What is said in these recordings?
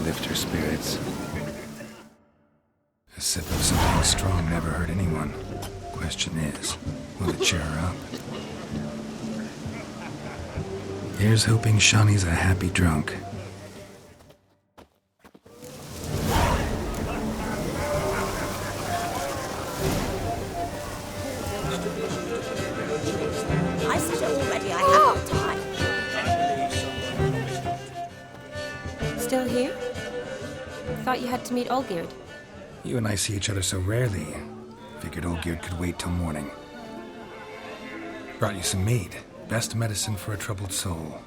lift her spirits. A sip of something strong never hurt anyone. Question is, will it cheer her up? Here's hoping Shawnee's a happy drunk. I said it already, I haven't time. Still here? Thought you had to meet Olgierd. You and I see each other so rarely. Figured Olgierd could wait till morning. Brought you some mead. Best medicine for a troubled soul.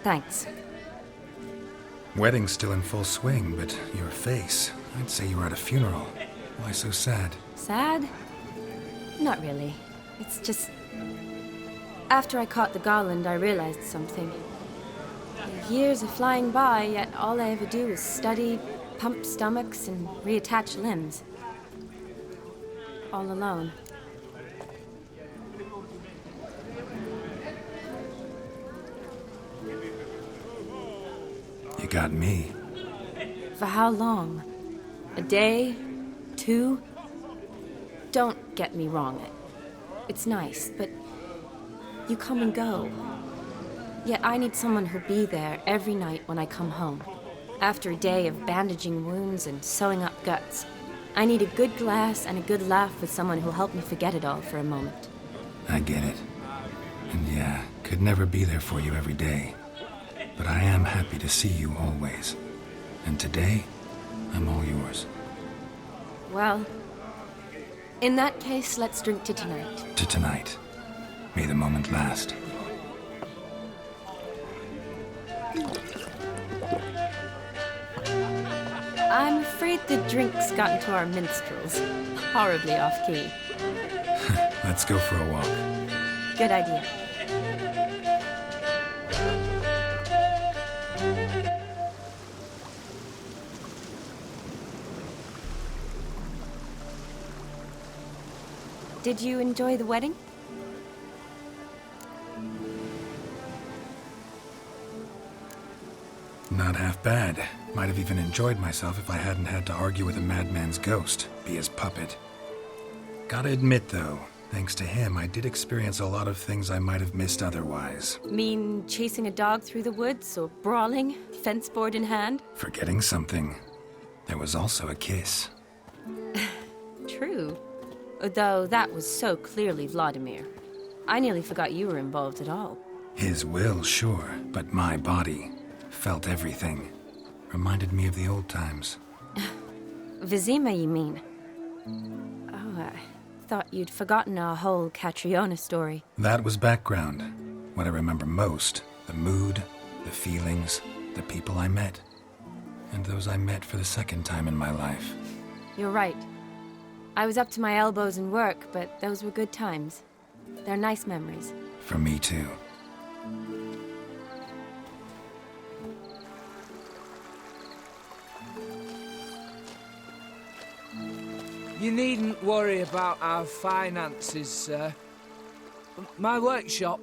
Thanks. Wedding's still in full swing, but your face, I'd say you were at a funeral. Why so sad? Sad? Not really. It's just... After I caught the garland, I realized something. The years are flying by, yet all I ever do is study, pump stomachs, and reattach limbs. All alone. You got me. For how long? A day? 2? Don't get me wrong. It's nice, but you come and go. Yet I need someone who'll be there every night when I come home. After a day of bandaging wounds and sewing up guts, I need a good glass and a good laugh with someone who'll help me forget it all for a moment. I get it. And yeah, could never be there for you every day. But I am happy to see you always. And today, I'm all yours. Well, in that case, let's drink to tonight. To tonight. May the moment last. I'm afraid the drink's gotten to our minstrels. Horribly off-key. Let's go for a walk. Good idea. Did you enjoy the wedding? Not half bad. Might have even enjoyed myself if I hadn't had to argue with a madman's ghost, be his puppet. Gotta admit, though, thanks to him, I did experience a lot of things I might have missed otherwise. Mean chasing a dog through the woods, or brawling, fence board in hand? Forgetting something. There was also a kiss. True. Though that was so clearly Vladimir. I nearly forgot you were involved at all. His will, sure, but my body felt everything. Reminded me of the old times. Vizima, you mean? Oh, I thought you'd forgotten our whole Catriona story. That was background. What I remember most, the mood, the feelings, the people I met. And those I met for the second time in my life. You're right. I was up to my elbows in work, but those were good times. They're nice memories. For me, too. You needn't worry about our finances, sir. My workshop,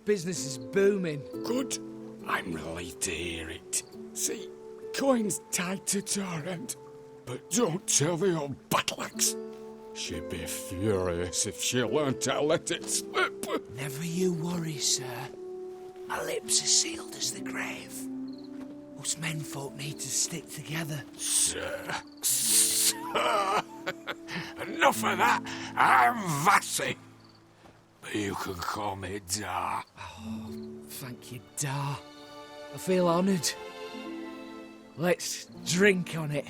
business is booming. Good. I'm relieved to hear it. See, coin's tied to Torrent. But don't tell the old buttlax. She'd be furious if she learned to let it slip. Never you worry, sir. My lips are sealed as the grave. Us menfolk need to stick together. Sir. Enough of that. I'm Vassy. But you can call me Dar. Oh, thank you, Dar. I feel honoured. Let's drink on it.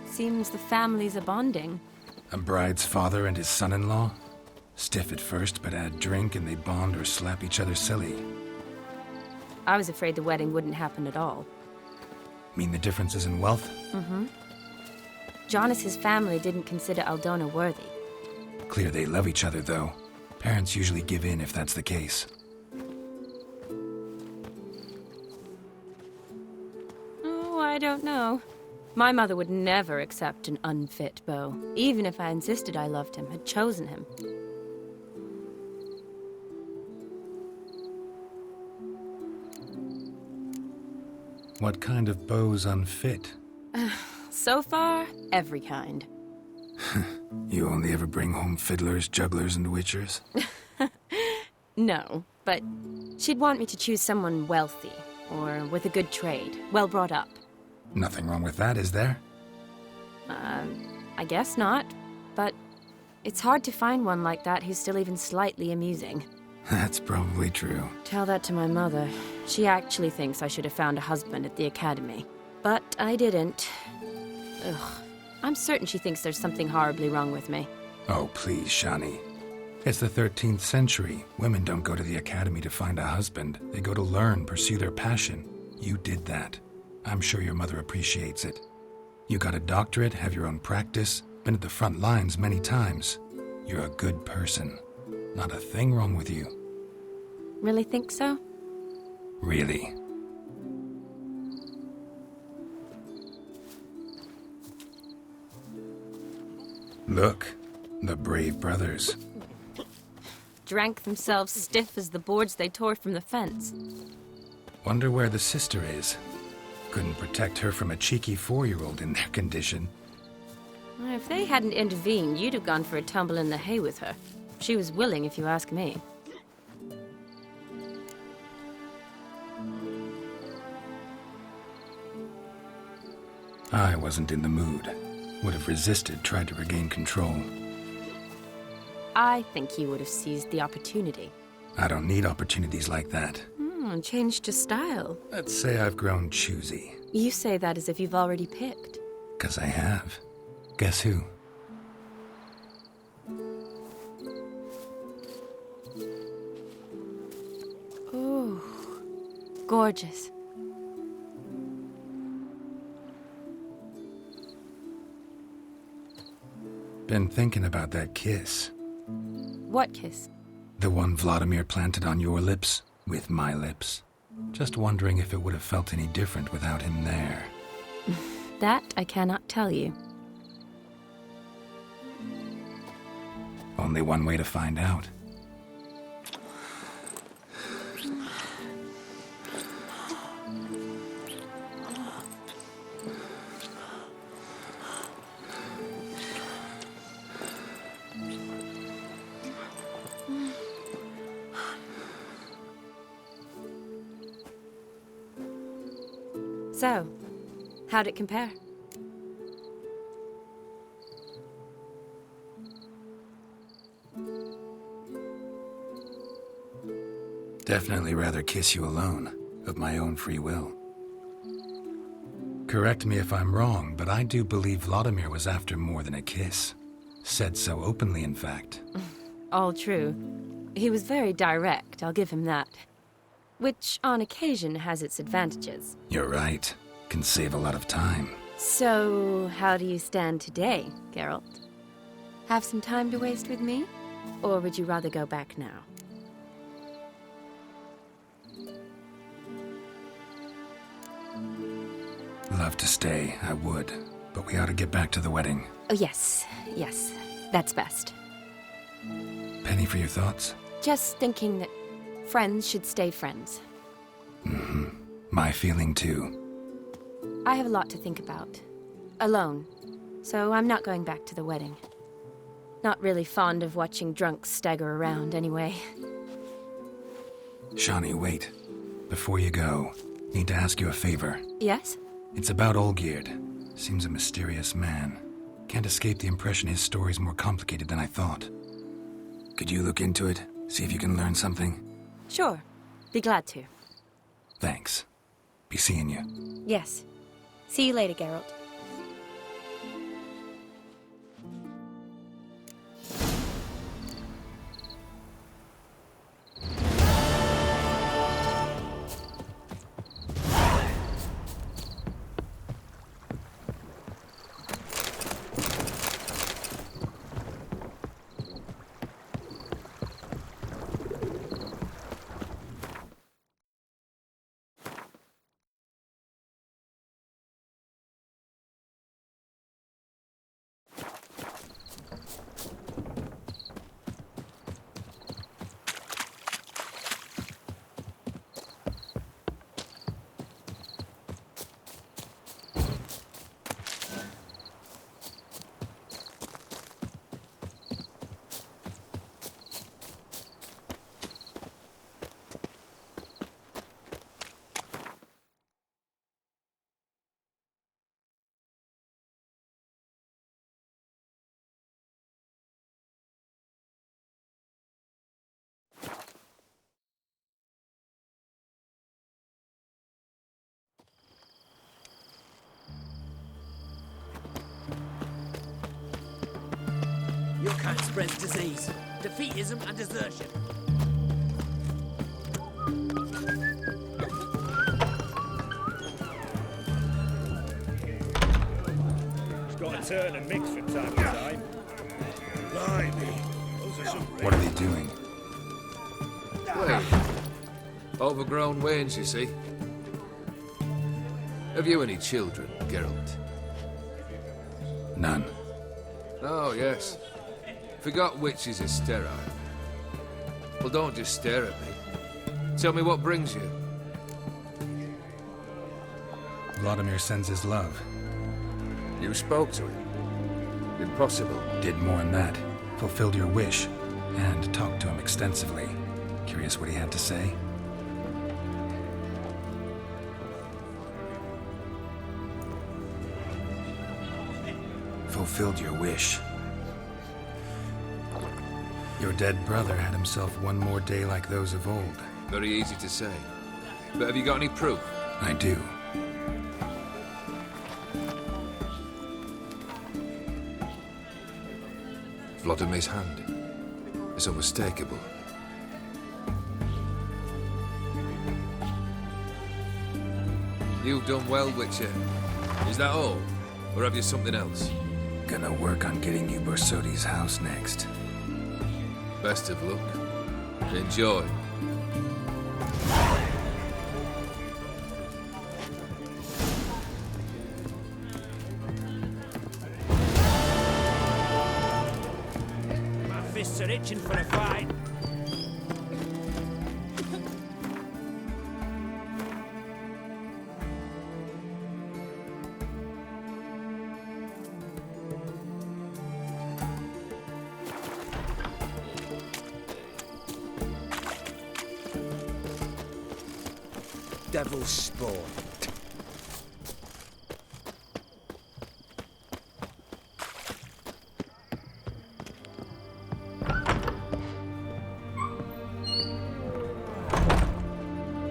Seems the families are bonding. A bride's father and his son-in-law? Stiff at first, but add drink and they bond or slap each other silly. I was afraid the wedding wouldn't happen at all. Mean the differences in wealth? Mm-hmm. Jonas's family didn't consider Aldona worthy. Clear they love each other, though. Parents usually give in if that's the case. Oh, I don't know. My mother would never accept an unfit beau, even if I insisted I loved him, had chosen him. What kind of beau's unfit? So far, every kind. You only ever bring home fiddlers, jugglers, and witchers? No, but she'd want me to choose someone wealthy, or with a good trade, well brought up. Nothing wrong with that, is there? I guess not, but it's hard to find one like that who's still even slightly amusing. That's probably true. Tell that to my mother. She actually thinks I should have found a husband at the academy. But I didn't. Ugh. I'm certain she thinks there's something horribly wrong with me. Oh, please, Shani. It's the 13th century. Women don't go to the academy to find a husband. They go to learn, pursue their passion. You did that. I'm sure your mother appreciates it. You got a doctorate, have your own practice, been at the front lines many times. You're a good person. Not a thing wrong with you. Really think so? Really. Look, the brave brothers. Drank themselves stiff as the boards they tore from the fence. Wonder where the sister is. Couldn't protect her from a cheeky 4-year-old in their condition. If they hadn't intervened, you'd have gone for a tumble in the hay with her. She was willing, if you ask me. I wasn't in the mood. Would have resisted, tried to regain control. I think you would have seized the opportunity. I don't need opportunities like that. Changed your style. Let's say I've grown choosy. You say that as if you've already picked. 'Cause I have. Guess who? Ooh, gorgeous. Been thinking about that kiss. What kiss? The one Vladimir planted on your lips, with my lips. Just wondering if it would have felt any different without him there. That I cannot tell you. Only one way to find out. So, how'd it compare? Definitely rather kiss you alone, of my own free will. Correct me if I'm wrong, but I do believe Vladimir was after more than a kiss. Said so openly, in fact. All true. He was very direct, I'll give him that. Which, on occasion, has its advantages. You're right. Can save a lot of time. So, how do you stand today, Geralt? Have some time to waste with me? Or would you rather go back now? Love to stay, I would. But we ought to get back to the wedding. Oh, yes. That's best. Penny for your thoughts? Just thinking that friends should stay friends. My feeling too. I have a lot to think about. Alone. So I'm not going back to the wedding. Not really fond of watching drunks stagger around, anyway. Shani, wait. Before you go, need to ask you a favor. Yes? It's about Olgierd. Seems a mysterious man. Can't escape the impression his story's more complicated than I thought. Could you look into it? See if you can learn something? Sure. Be glad to. Thanks. Be seeing you. Yes. See you later, Geralt. spreads disease, defeatism and desertion. It's got to turn and mix from time to time. Blimey, those are some What are they doing? Wait. Overgrown wains, you see. Have you any children, Geralt? None. Oh, yes. Forgot witches are sterile. Well, don't just stare at me. Tell me what brings you. Vladimir sends his love. You spoke to him. Impossible. Did more than that. Fulfilled your wish. And talked to him extensively. Curious what he had to say? Fulfilled your wish. Your dead brother had himself one more day like those of old. Very easy to say. But have you got any proof? I do. Vladimir's hand. It's unmistakable. You've done well, Witcher. Is that all? Or have you something else? Gonna work on getting you Borsodi's house next. Best of luck. Enjoy. My fists are itching for a fight. Devil's spawn.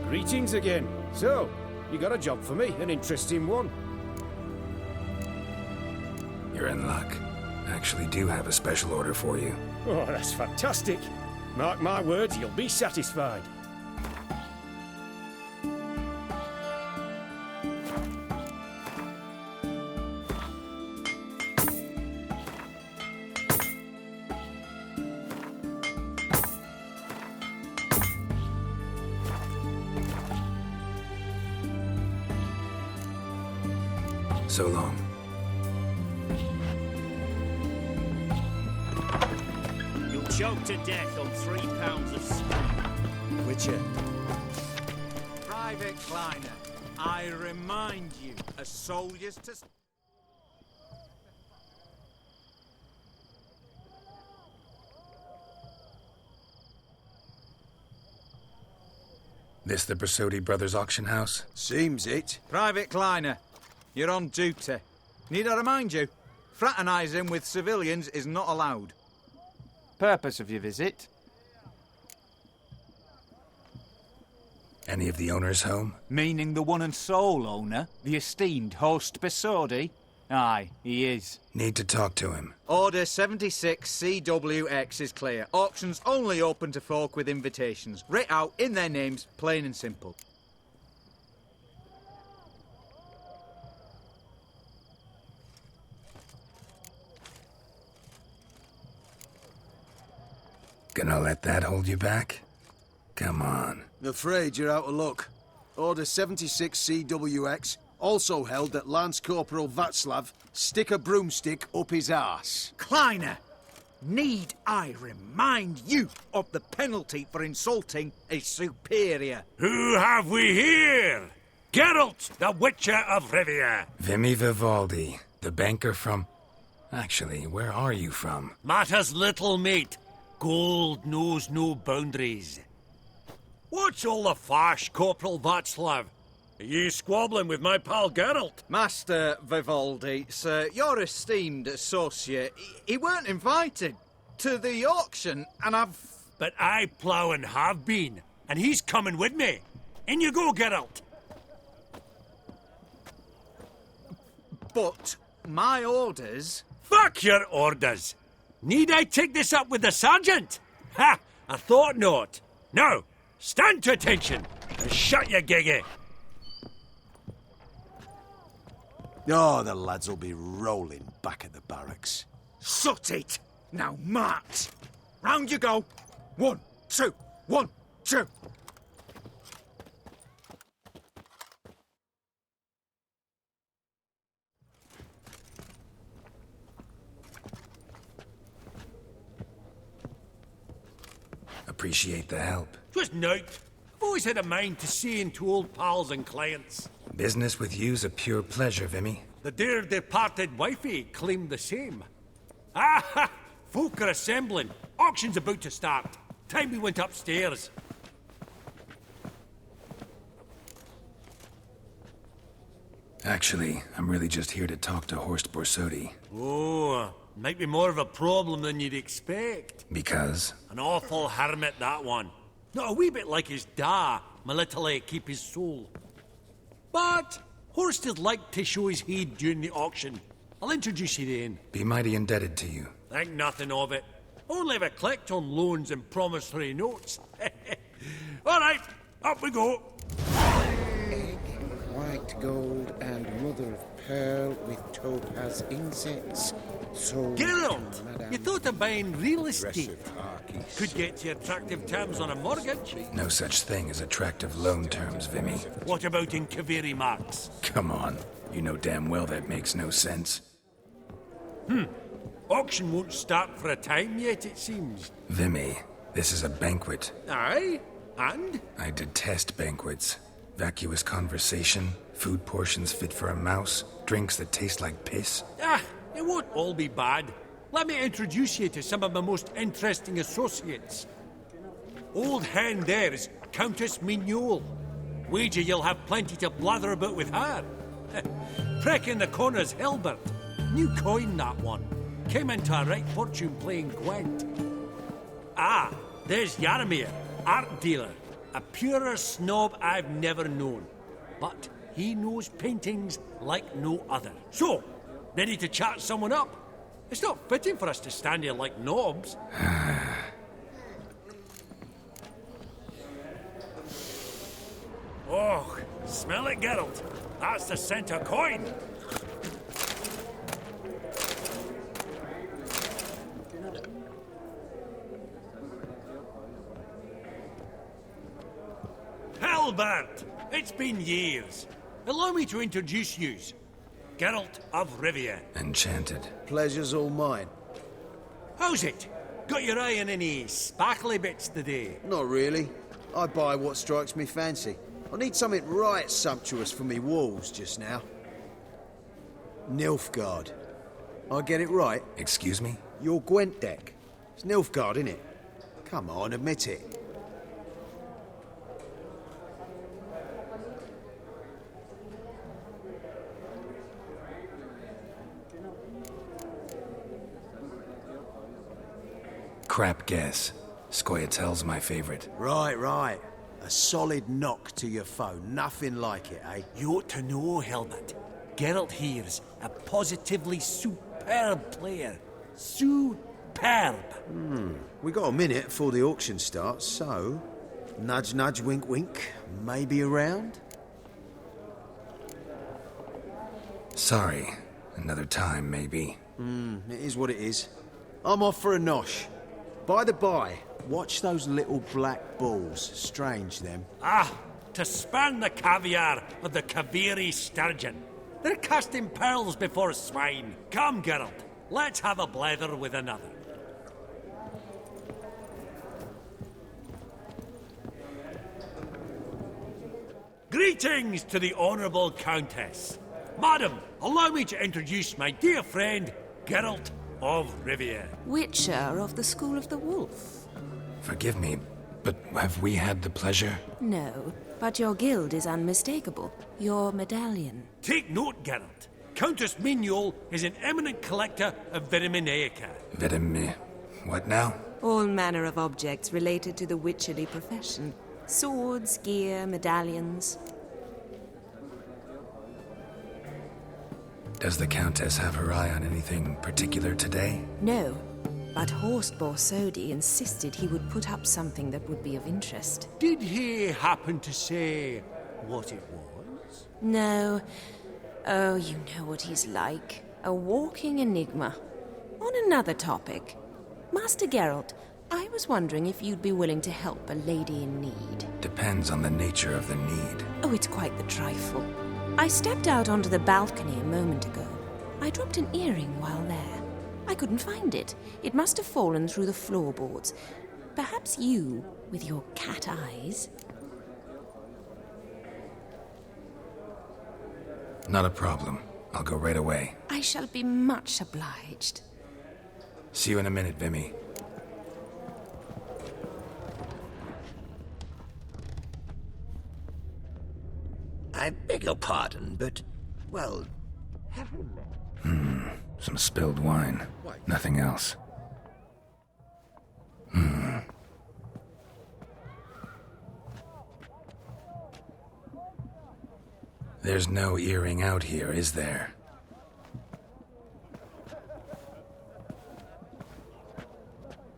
Greetings again. So, you got a job for me, an interesting one. You're in luck. I actually do have a special order for you. Oh, that's fantastic. Mark my words, you'll be satisfied. So long. You'll choke to death on 3 pounds of steam. Witcher. Private Kleiner, I remind you, as soldiers to... This the Borsodi Brothers auction house? Seems it. Private Kleiner, you're on duty. Need I remind you? Fraternising with civilians is not allowed. Purpose of your visit? Any of the owners home? Meaning the one and sole owner, the esteemed host Borsodi? Aye, he is. Need to talk to him. Order 76 CWX is clear. Auctions only open to folk with invitations. Writ out in their names, plain and simple. Gonna let that hold you back? Come on. Afraid you're out of luck. Order 76 CWX, also held that Lance Corporal Václav stick a broomstick up his arse. Kleiner, need I remind you of the penalty for insulting a superior? Who have we here? Geralt, the Witcher of Rivia. Vimy Vivaldi, the banker from... Actually, where are you from? Matters little, mate. Gold knows no boundaries. What's all the fash, Corporal Václav? Are you squabbling with my pal Geralt? Master Vivaldi, sir, your esteemed associate, he weren't invited to the auction, and I've... But I plough and have been, and he's coming with me. In you go, Geralt. But my orders... Fuck your orders. Need I take this up with the sergeant? Ha! I thought not. Now, stand to attention and shut your giggy. Oh, the lads will be rolling back at the barracks. Sut it! Now march! Round you go! 1, 2, 1, 2! Appreciate the help. 'Twas nowt. I've always had a mind to see into old pals and clients. Business with you's a pure pleasure, Vimy. The dear departed wifey claimed the same. Ah ha! Folk are assembling. Auction's about to start. Time we went upstairs. Actually, I'm really just here to talk to Horst Borsodi. Oh, might be more of a problem than you'd expect. Because? An awful hermit, that one. Not a wee bit like his da, my little keep his soul. But Horst would like to show his heed during the auction. I'll introduce you then. Be mighty indebted to you. Think nothing of it. Only ever collect on loans and promissory notes. All right, up we go. White gold and mother of pearl with topaz insets. Sold Geralt, to Madame you thought of buying real estate. Could get you attractive terms on a mortgage. No such thing as attractive loan terms, Vimy. What about in Kaviri marks? Come on. You know damn well that makes no sense. Auction won't start for a time yet, it seems. Vimy, this is a banquet. Aye, and? I detest banquets. Vacuous conversation, food portions fit for a mouse, drinks that taste like piss. Ah, it won't all be bad. Let me introduce you to some of my most interesting associates. Old hand there is Countess Mignole. Wager you'll have plenty to blather about with her. Prick in the corner's Hilbert. New coin, that one. Came into a right fortune playing Gwent. Ah, there's Yaramir, art dealer. A purer snob I've never known. But he knows paintings like no other. So, ready to chat someone up? It's not fitting for us to stand here like knobs. Oh, smell it, Geralt. That's the center coin. Halbert! It's been years. Allow me to introduce yous. Geralt of Rivia. Enchanted. Pleasure's all mine. How's it? Got your eye on any sparkly bits today? Not really. I buy what strikes me fancy. I need something right sumptuous for me walls just now. Nilfgaard. I get it right? Excuse me? Your Gwent deck. It's Nilfgaard, innit? Come on, admit it. Crap guess. Scoia'tael's my favorite. Right. A solid knock to your foe. Nothing like it, eh? You ought to know, Helmut. Geralt here's a positively superb player. Superb. We got a minute before the auction starts, so... Nudge, nudge, wink, wink. Maybe around? Sorry. Another time, maybe. It is what it is. I'm off for a nosh. By the by, watch those little black balls. Strange, them. Ah, to spurn the caviar of the Kaviri sturgeon. They're casting pearls before swine. Come, Geralt, let's have a blether with another. Greetings to the Honourable Countess. Madam, allow me to introduce my dear friend, Geralt of Rivia. Witcher of the School of the Wolf. Forgive me, but have we had the pleasure? No, but your guild is unmistakable. Your medallion. Take note, Geralt. Countess Mignole is an eminent collector of Viriminaica. What now? All manner of objects related to the witcherly profession. Swords, gear, medallions. Does the Countess have her eye on anything particular today? No, But Horst Borsodi insisted he would put up something that would be of interest. Did he happen to say what it was? No. Oh, you know what he's like. A walking enigma. On another topic, Master Geralt, I was wondering if you'd be willing to help a lady in need. Depends on the nature of the need. Oh, it's quite the trifle. I stepped out onto the balcony a moment ago. I dropped an earring while there. I couldn't find it. It must have fallen through the floorboards. Perhaps you, with your cat eyes... Not a problem. I'll go right away. I shall be much obliged. See you in a minute, Vimy. I beg your pardon, but, well... Some spilled wine. Nothing else. There's no earring out here, is there?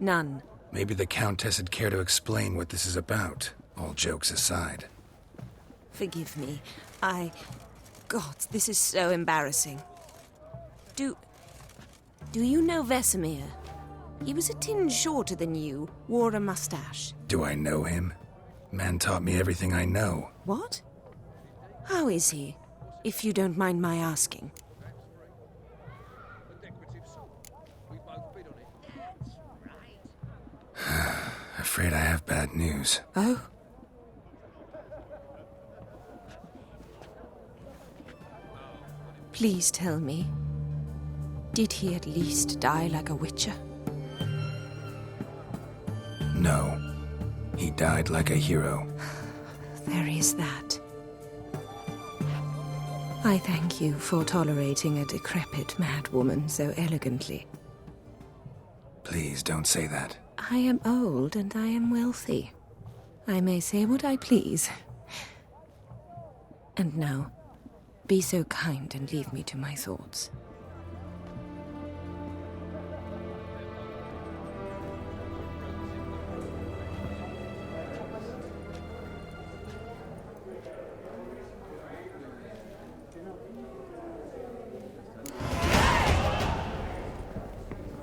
None. Maybe the Countess would care to explain what this is about, all jokes aside. Forgive me. God, this is so embarrassing. Do you know Vesemir? He was a tinge shorter than you, wore a mustache. Do I know him? Man taught me everything I know. What? How is he, if you don't mind my asking? Afraid I have bad news. Oh? Please tell me, did he at least die like a witcher? No. He died like a hero. There is that. I thank you for tolerating a decrepit madwoman so elegantly. Please don't say that. I am old and I am wealthy. I may say what I please. And now, be so kind and leave me to my thoughts.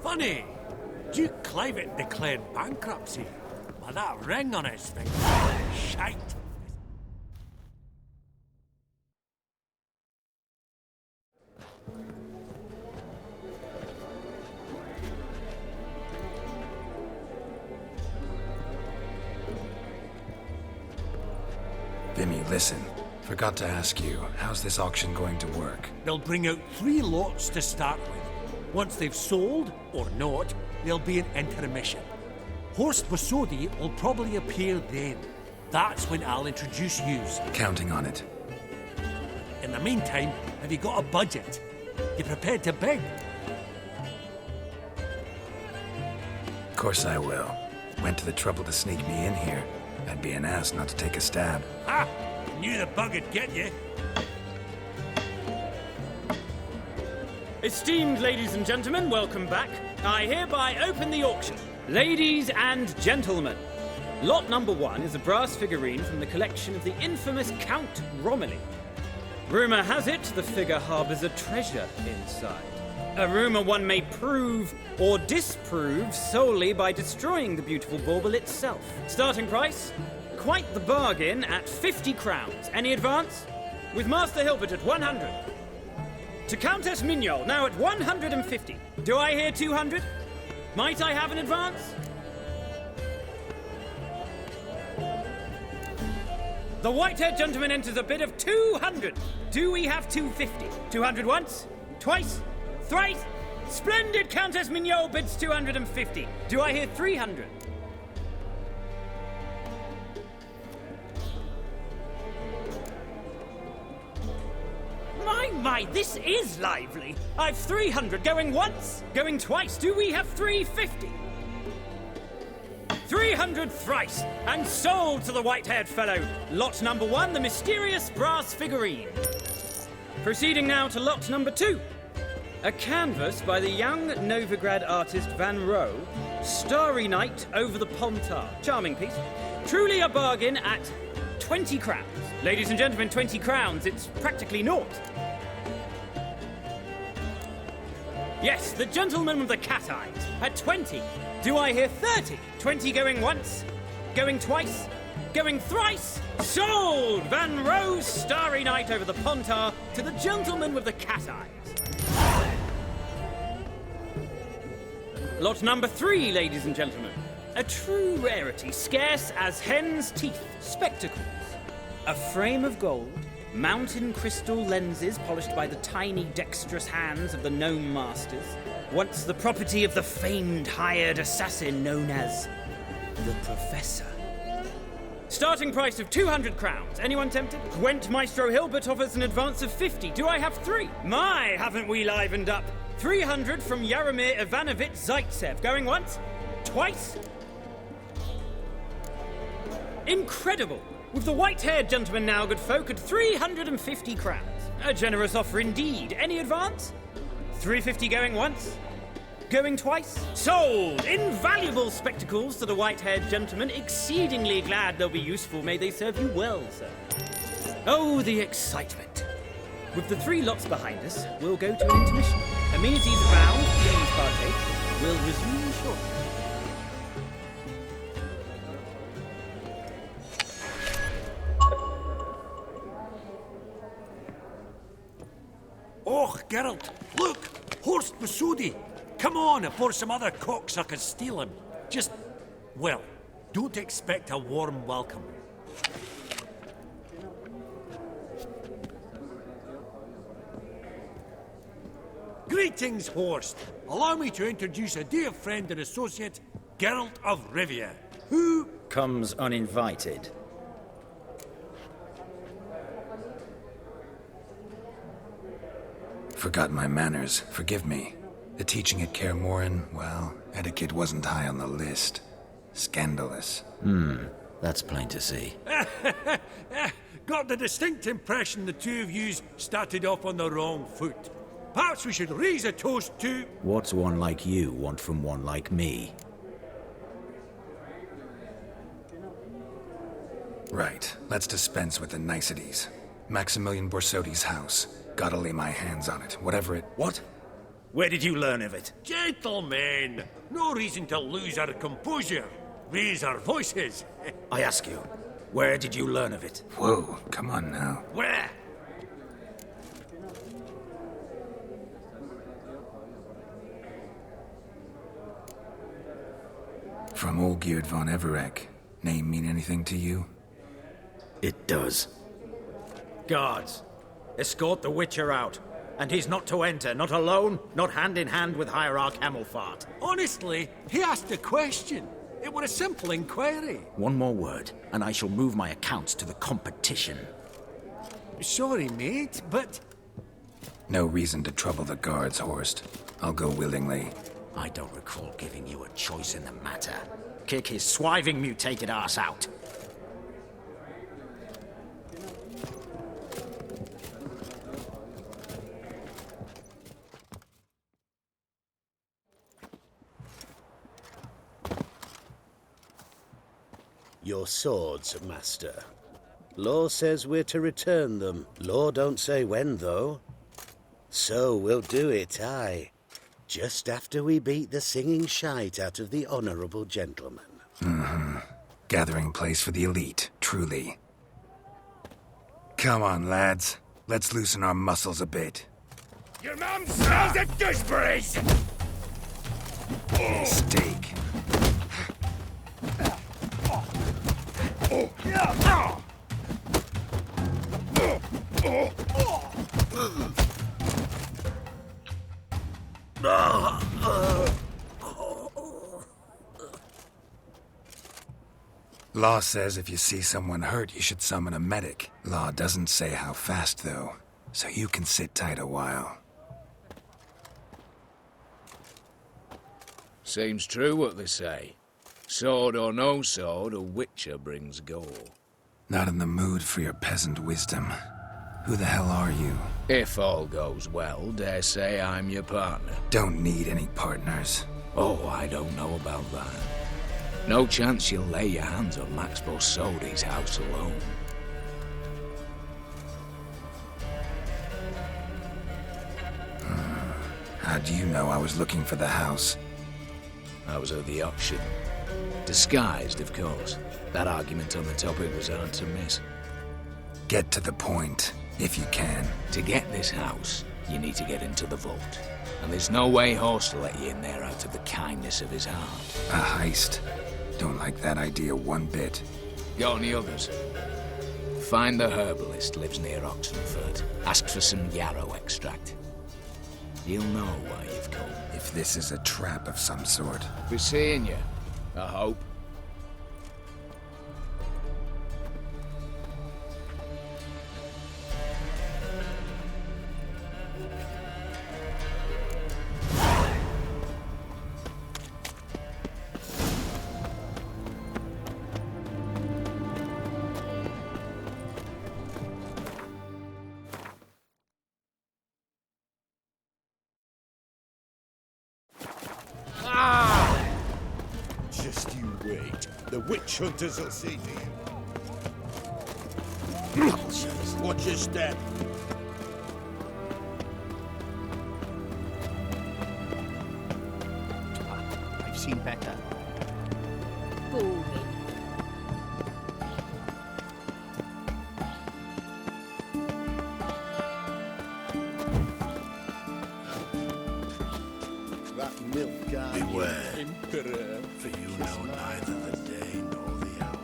Funny! Duke Clivet declared bankruptcy. With that ring on his finger. Shite! Vimy, listen. Forgot to ask you, how's this auction going to work? They'll bring out 3 lots to start with. Once they've sold, or not, there'll be an intermission. Horst Borsodi will probably appear then. That's when I'll introduce yous. Counting on it. In the meantime, have you got a budget? You prepared to beg? Of course I will. Went to the trouble to sneak me in here. I'd be an ass not to take a stab. Ha! Knew the bug'd get you. Esteemed ladies and gentlemen, welcome back. I hereby open the auction. Ladies and gentlemen, lot number 1 is a brass figurine from the collection of the infamous Count Romilly. Rumour has it the figure harbours a treasure inside. A rumour one may prove or disprove solely by destroying the beautiful bauble itself. Starting price? Quite the bargain at 50 crowns. Any advance? With Master Hilbert at 100. To Countess Mignol, now at 150. Do I hear 200? Might I have an advance? The white-haired gentleman enters a bid of 200. Do we have 250? 200 once? Twice? Thrice? Splendid! Countess Mignol bids 250. Do I hear 300? My, this is lively. I've 300 going once, going twice. Do we have 350? 300 thrice, and sold to the white-haired fellow. Lot number 1, the mysterious brass figurine. Proceeding now to lot number 2. A canvas by the young Novigrad artist Van Rohe, Starry Night over the Pontar. Charming piece. Truly a bargain at 20 crowns. Ladies and gentlemen, 20 crowns, it's practically naught. Yes, the gentleman with the cat eyes, at 20. Do I hear 30? 20 going once, going twice, going thrice? Sold! Van Rohe's Starry Night over the Pontar to the gentleman with the cat eyes. Lot number 3, ladies and gentlemen. A true rarity, scarce as hen's teeth. Spectacles. A frame of gold, mountain crystal lenses polished by the tiny, dexterous hands of the gnome masters. Once the property of the famed hired assassin known as the Professor. Starting price of 200 crowns. Anyone tempted? Gwent Maestro Hilbert offers an advance of 50. Do I have 3? My, haven't we livened up? 300 from Yaromir Ivanovich Zaitsev. Going once? Twice? Incredible! With the white-haired gentleman now, good folk, at 350 crowns. A generous offer indeed. Any advance? 350 going once? Going twice? Sold! Invaluable spectacles to the white-haired gentleman. Exceedingly glad they'll be useful. May they serve you well, sir. Oh, the excitement. With the 3 lots behind us, we'll go to an intermission. Amenities abound. Please partake. We'll resume shortly. Oh, Geralt, look! Horst Masudi! Come on, before some other cocksuckers steal him. Just, well, don't expect a warm welcome. Greetings, Horst. Allow me to introduce a dear friend and associate, Geralt of Rivia, who comes uninvited. Forgot my manners. Forgive me. The teaching at Kaer Morhen, well, etiquette wasn't high on the list. Scandalous. That's plain to see. got the distinct impression the two of yous started off on the wrong foot. Perhaps we should raise a toast to... What's one like you want from one like me? Right. Let's dispense with the niceties. Maximilian Borsodi's house. Gotta lay my hands on it, whatever it... What? Where did you learn of it? Gentlemen, no reason to lose our composure. Raise our voices. I ask you, where did you learn of it? Whoa, come on now. Where? From Olgierd von Everec. Name mean anything to you? It does. Guards, escort the Witcher out. And he's not to enter, not alone, not hand in hand with Hierarch Hamelfart. Honestly, he asked a question. It was a simple inquiry. One more word, and I shall move my accounts to the competition. Sorry, mate, but... No reason to trouble the guards, Horst. I'll go willingly. I don't recall giving you a choice in the matter. Kick his swiving, mutated ass out. Your swords, Master. Law says we're to return them. Law don't say when, though. So we'll do it, aye. Just after we beat the singing shite out of the honourable gentleman. Mm-hmm. Gathering place for the elite, truly. Come on, lads. Let's loosen our muscles a bit. Your mum smells of gooseberries! Steak. Law says if you see someone hurt, you should summon a medic. Law doesn't say how fast, though, so you can sit tight a while. Seems true what they say. Sword or no sword, a Witcher brings gore. Not in the mood for your peasant wisdom. Who the hell are you? If all goes well, dare say I'm your partner. Don't need any partners. Oh, I don't know about that. No chance you'll lay your hands on Max Borsodi's house alone. How do you know I was looking for the house? I was at the auction. Disguised, of course. That argument on the topic was hard to miss. Get to the point, if you can. To get this house, you need to get into the vault. And there's no way Horst will let you in there out of the kindness of his heart. A heist? Don't like that idea one bit. Got any others? Find the herbalist, lives near Oxenfurt. Ask for some yarrow extract. He'll know why you've come. If this is a trap of some sort. Be seeing you, I hope. Just you wait. The witch hunters will see to you. Watch your step. I've seen better. Boring. That milk guy. Beware. Emperor. For you know neither the day nor the hour.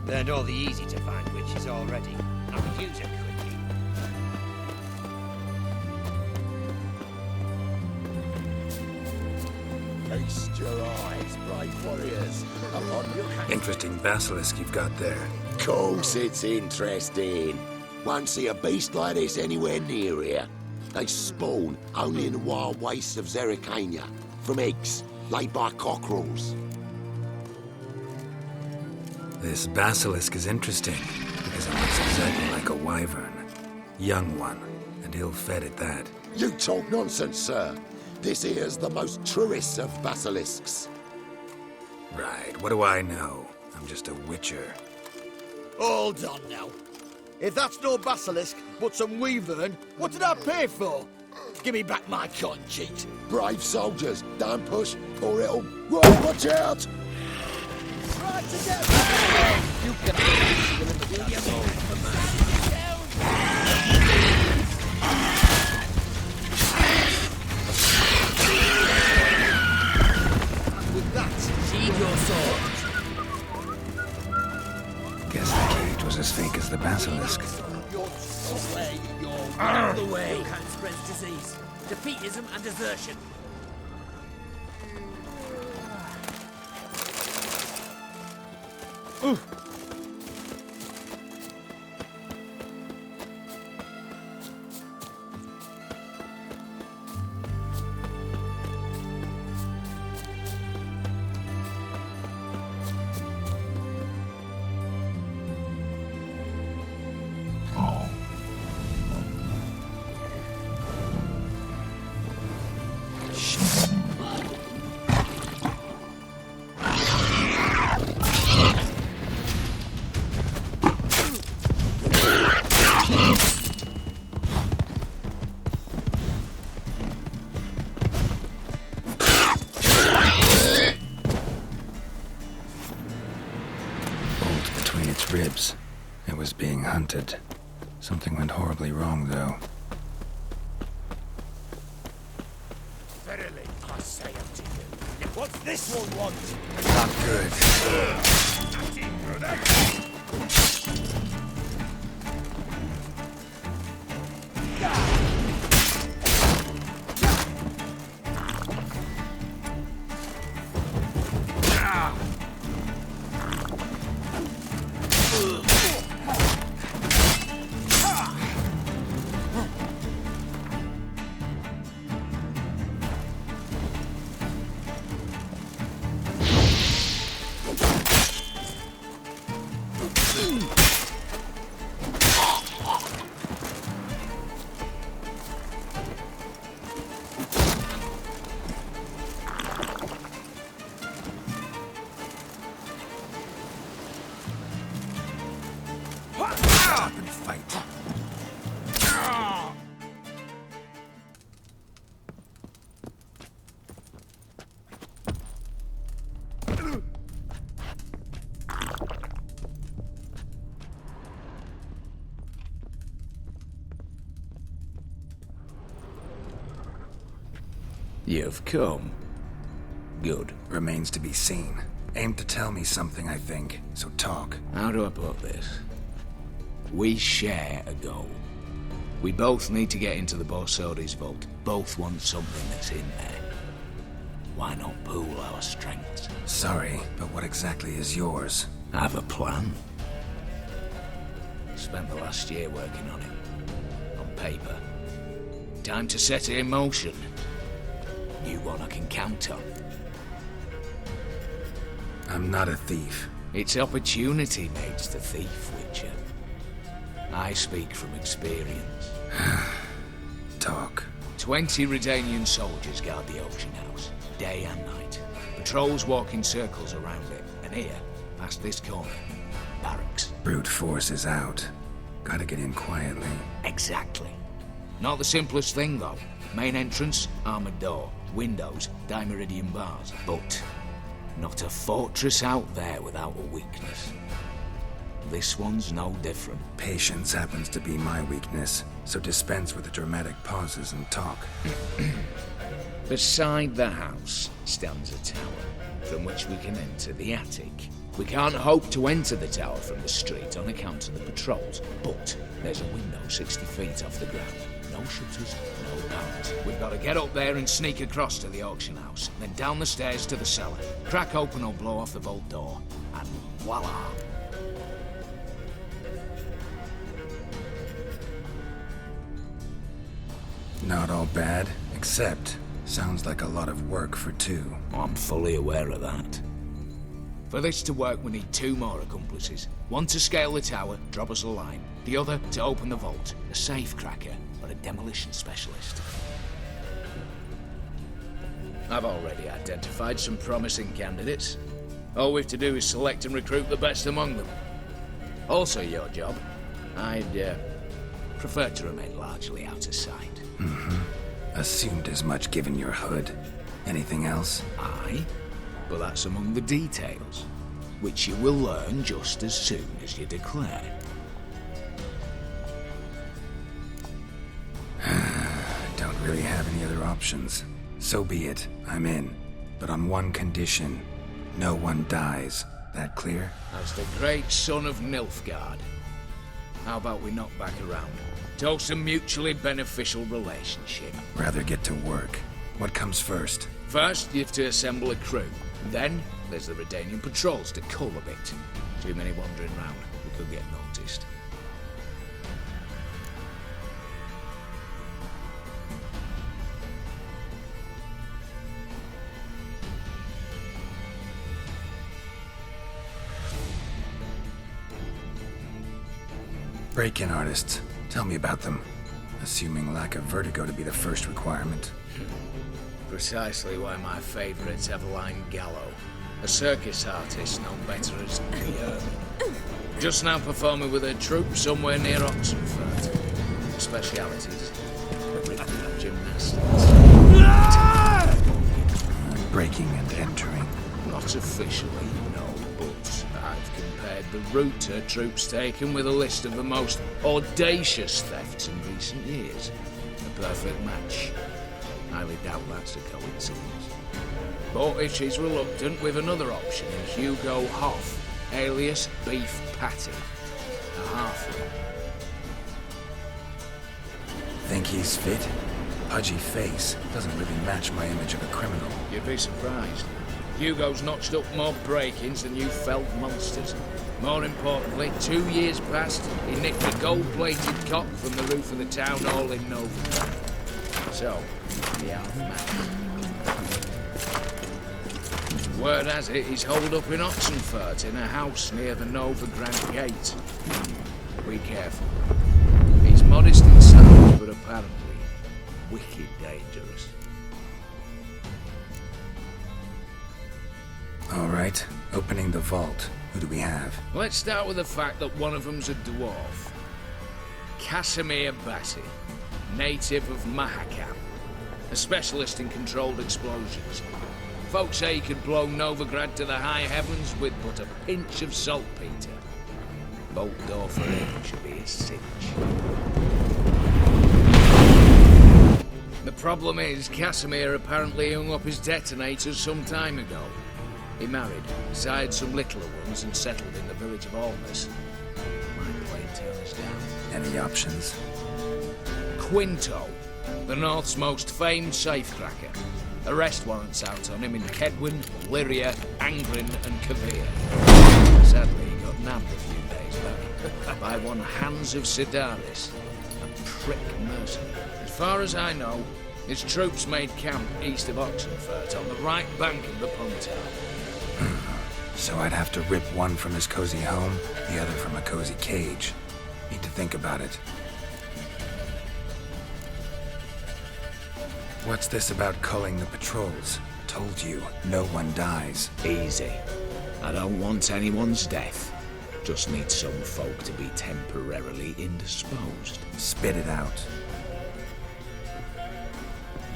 Learned all the easy to find witches already. I could use a quickie. Feast your eyes, brave warriors. Upon your hands. Interesting basilisk you've got there. Course it's interesting. Won't see a beast like this anywhere near here. They spawn only in the wild wastes of Zerrikania, from eggs laid by cockerels. This basilisk is interesting, because it looks exactly like a wyvern. Young one, and ill-fed at that. You talk nonsense, sir. This here's the most truest of basilisks. Right, what do I know? I'm just a witcher. Hold on now. If that's no basilisk, but some wyvern, what did I pay for? Give me back my cotton cheat. Brave soldiers, don't push, or it'll... Whoa, watch out! Try to get... You can... With that, sheathe your sword. Guess the cage was as fake as the basilisk. Out of the way! Can spreads disease, defeatism and desertion. Ribs. It was being hunted. Something went horribly wrong, though. Verily, I say unto you, what's this one want? Not good. Stop and fight. You've come. Good. Remains to be seen. Aim to tell me something, I think. So talk. How do I put this? We share a goal. We both need to get into the Borsodi's vault. Both want something that's in there. Why not pool our strengths? Sorry, but what exactly is yours? I have a plan. Spent the last year working on it. On paper. Time to set it in motion. New one I can count on. I'm not a thief. It's opportunity makes the thief, Witcher. I speak from experience. Talk. 20 Redanian soldiers guard the auction house, day and night. Patrols walk in circles around it, and here, past this corner, barracks. Brute force is out. Gotta get in quietly. Exactly. Not the simplest thing, though. Main entrance, armored door. Windows, dimeridian bars. But not a fortress out there without a weakness. This one's no different. Patience happens to be my weakness, so dispense with the dramatic pauses and talk. Beside the house stands a tower, from which we can enter the attic. We can't hope to enter the tower from the street on account of the patrols, but there's a window 60 feet off the ground. No shutters, no bars. We've got to get up there and sneak across to the auction house, then down the stairs to the cellar, crack open or blow off the vault door, and voila! Not all bad, except sounds like a lot of work for two. I'm fully aware of that. For this to work, we need 2 more accomplices. One to scale the tower, drop us a line. The other to open the vault, a safe cracker or a demolition specialist. I've already identified some promising candidates. All we've to do is select and recruit the best among them. Also your job. I'd prefer to remain largely out of sight. Assumed as much given your hood. Anything else? Aye, but that's among the details, which you will learn just as soon as you declare. Don't really have any other options. So be it. I'm in. But on one condition. No one dies. That clear? As the great son of Nilfgaard. How about we knock back around? Toast a mutually beneficial relationship. Rather get to work. What comes first? First, you have to assemble a crew. Then, there's the Redanian patrols to cull a bit. Too many wandering round. We could get noticed. Break-in artists. Tell me about them. Assuming lack of vertigo to be the first requirement. Precisely why my favourite's Eveline Gallo, a circus artist known better as Björn. Just now performing with her troupe somewhere near Oxenfurt. Specialities: rhythmic gymnastics. Breaking and entering. Not officially, no, but I've compared the route her troupe's taken with a list of the most audacious thefts in recent years. A perfect match. Highly doubt that's a coincidence. But if she's reluctant, with another option in Hugo Hoff, alias Beef Patty, a halfling. Think he's fit? Pudgy face doesn't really match my image of a criminal. You'd be surprised. Hugo's notched up more break-ins than you felt monsters. More importantly, 2 years past, he nicked a gold-plated cock from the roof of the town hall in Novigrad. So, the outmatched. Word has it he's holed up in Oxenfurt in a house near the Novigrad gate. Be careful. He's modest inside, but apparently wicked dangerous. All right, opening the vault. Who do we have? Let's start with the fact that one of them's a dwarf. Casimir Bassi, native of Mahakam, a specialist in controlled explosions. Folks say he could blow Novigrad to the high heavens with but a pinch of saltpeter. Bolt door for him should be a cinch. The problem is, Casimir apparently hung up his detonators some time ago. He married, sired some littler ones, and settled in the village of Almas. Might play turns down. Any options? Quinto, the North's most famed safecracker. Arrest warrants out on him in Kedwin, Lyria, Angrin, and Kavir. Sadly, he got nabbed a few days back by one Hans of Sidaris, a prick mercenary. As far as I know, his troops made camp east of Oxenfurt on the right bank of the Puntal. So I'd have to rip one from his cozy home, the other from a cozy cage. Need to think about it. What's this about culling the patrols? Told you, no one dies. Easy. I don't want anyone's death. Just need some folk to be temporarily indisposed. Spit it out.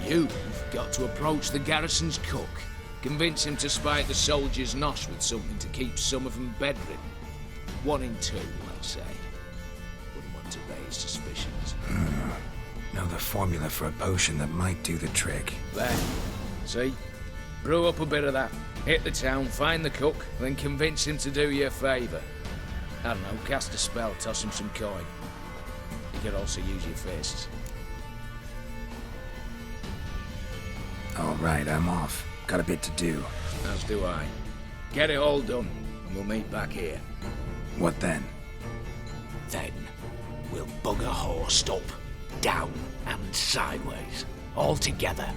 You've got to approach the garrison's cook. Convince him to spike the soldiers' nosh with something to keep some of them bedridden. 1 in 2, let's say. Wouldn't want to raise suspicions. Know the formula for a potion that might do the trick. There. See? Brew up a bit of that. Hit the town, find the cook, then convince him to do you a favour. I don't know, cast a spell, toss him some coin. You could also use your fists. All right, I'm off. Got a bit to do. As do I. Get it all done, and we'll meet back here. What then? Then, we'll bugger horsed up, down and sideways, all together.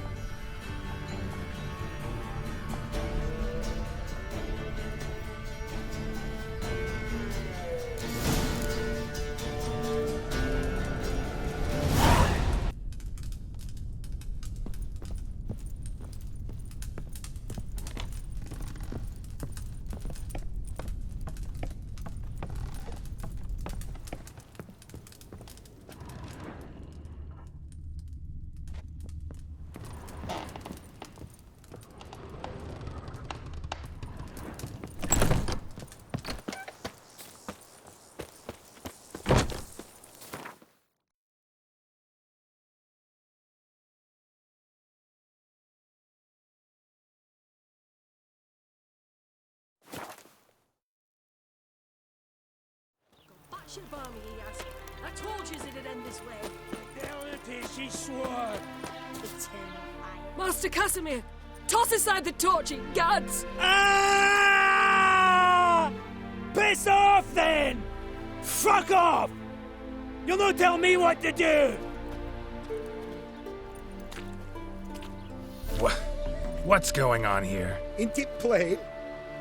Your balmy, he asked. I told you it'd end this way. Hell it is, she swore. Eternal fire. Master Casimir, toss aside the torch, ye gads! Ah! Piss off then! Fuck off! You'll not tell me what to do! What's going on here? Isn't it plain?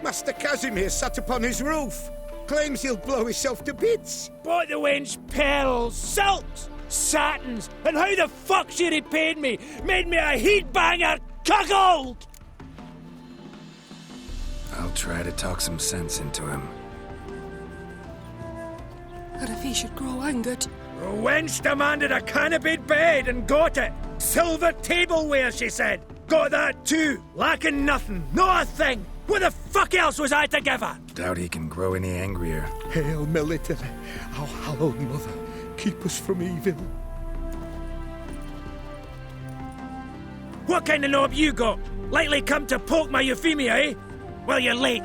Master Casimir sat upon his roof. Claims he'll blow himself to bits. Bought the wench pearls, silks, satins, and how the fuck she repaid me? Made me a heat-banger cuckold! I'll try to talk some sense into him. And if he should grow angered? The wench demanded a canopy bed and got it. Silver tableware, she said. Got that too. Lacking nothing, not a thing. What the fuck else was I to give her? Doubt he can grow any angrier. Hail Military, our hallowed mother, keep us from evil. What kind of knob you got? Likely come to poke my Euphemia, eh? Well, you're late.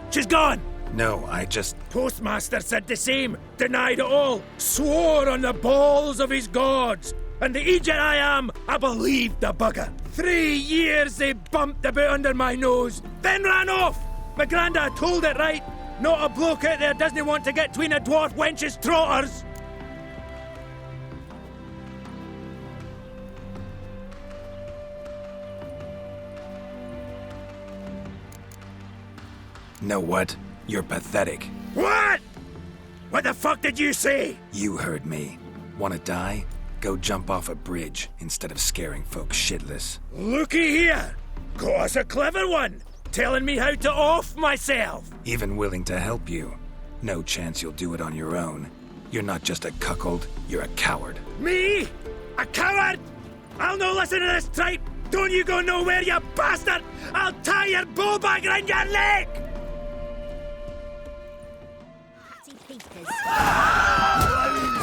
She's gone. No, I just... Postmaster said the same. Denied it all. Swore on the balls of his gods. And the Egypt I am, I believed the bugger. 3 years they bumped about under my nose, then ran off. My grandad told it right. Not a bloke out there doesn't want to get between a dwarf wench's trotters. Know what? You're pathetic. What? What the fuck did you say? You heard me. Wanna die? Go jump off a bridge instead of scaring folks shitless. Looky here. Got us a clever one. Telling me how to off myself. Even willing to help you. No chance you'll do it on your own. You're not just a cuckold, you're a coward. Me? A coward? I'll no listen to this tripe! Don't you go nowhere, you bastard! I'll tie your bull bag around your leg!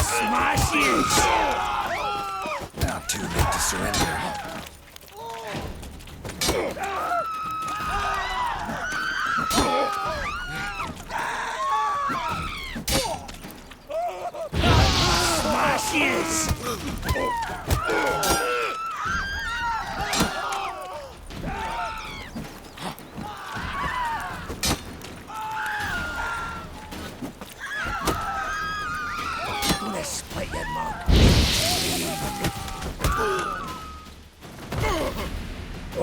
Smash you! Now too late to surrender. Smashes! Gonna split your mug.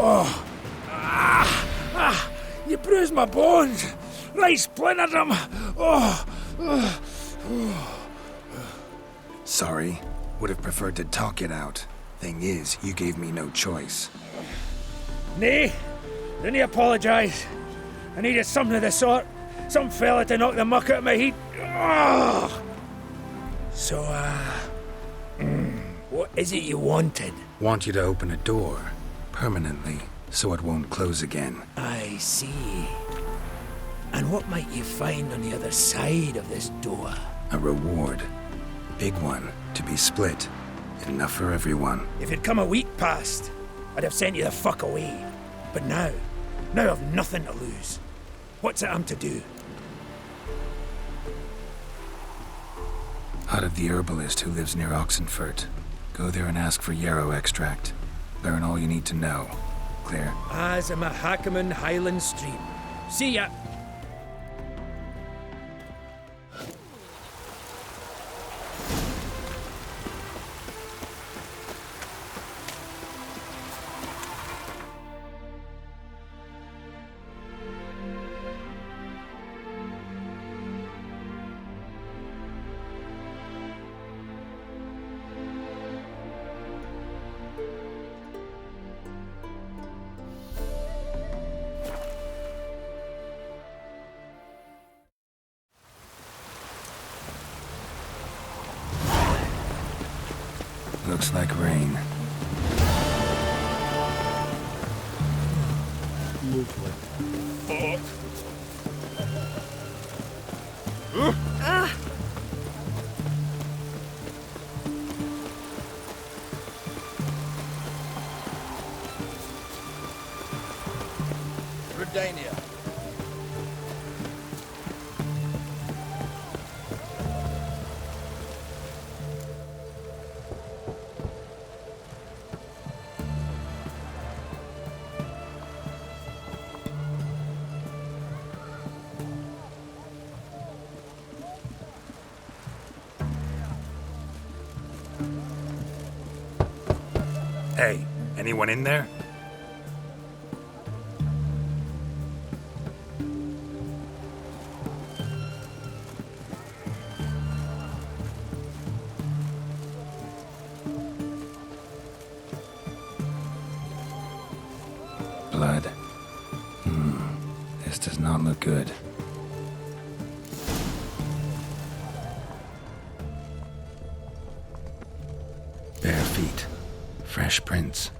Oh! You bruised my bones! Right splintered them! Oh! Sorry. Would have preferred to talk it out. Thing is, you gave me no choice. Nay, didn't you apologise? I needed something of the sort. Some fella to knock the muck out of my heat. Oh! So, what is it you wanted? Want you to open a door. Permanently. So it won't close again. I see. And what might you find on the other side of this door? A reward. Big one. To be split. Enough for everyone. If it'd come a week past, I'd have sent you the fuck away. But now I've nothing to lose. What's it I'm to do? Out of the herbalist who lives near Oxenfurt. Go there and ask for yarrow extract. Learn all you need to know. Clear? As a Mahakaman Highland Stream. See ya! Looks like rain. Lovely. Redania. Hey, anyone in there? Blood. This does not look good. Bare feet. Fresh prints.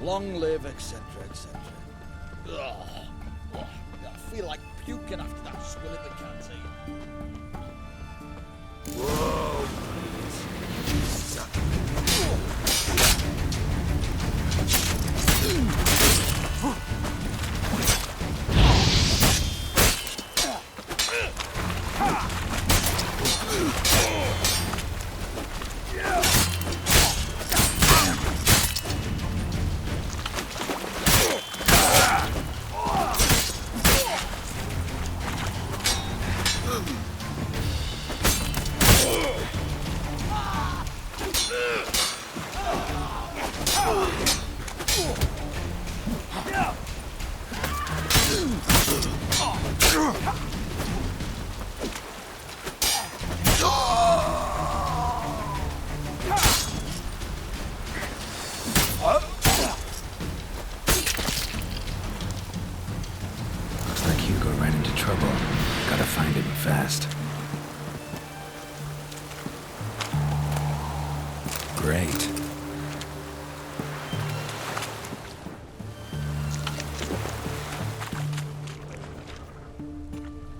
Long live, etc., etc. Ugh. Oh, I feel like puking after that swill in the canteen. Whoa! great.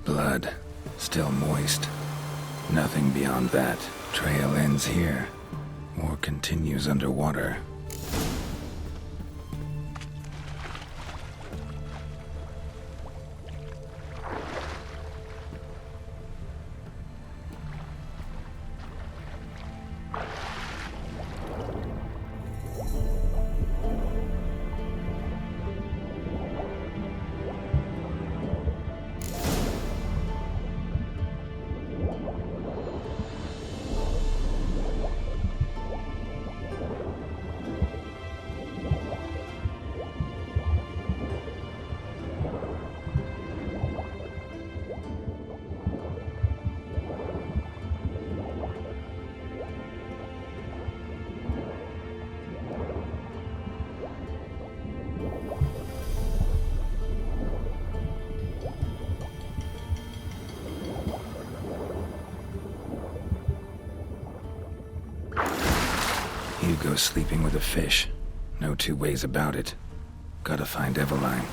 Blood, still moist. Nothing beyond that. Trail ends here, or continues underwater. Hugo's sleeping with a fish. No two ways about it. Gotta find Eveline.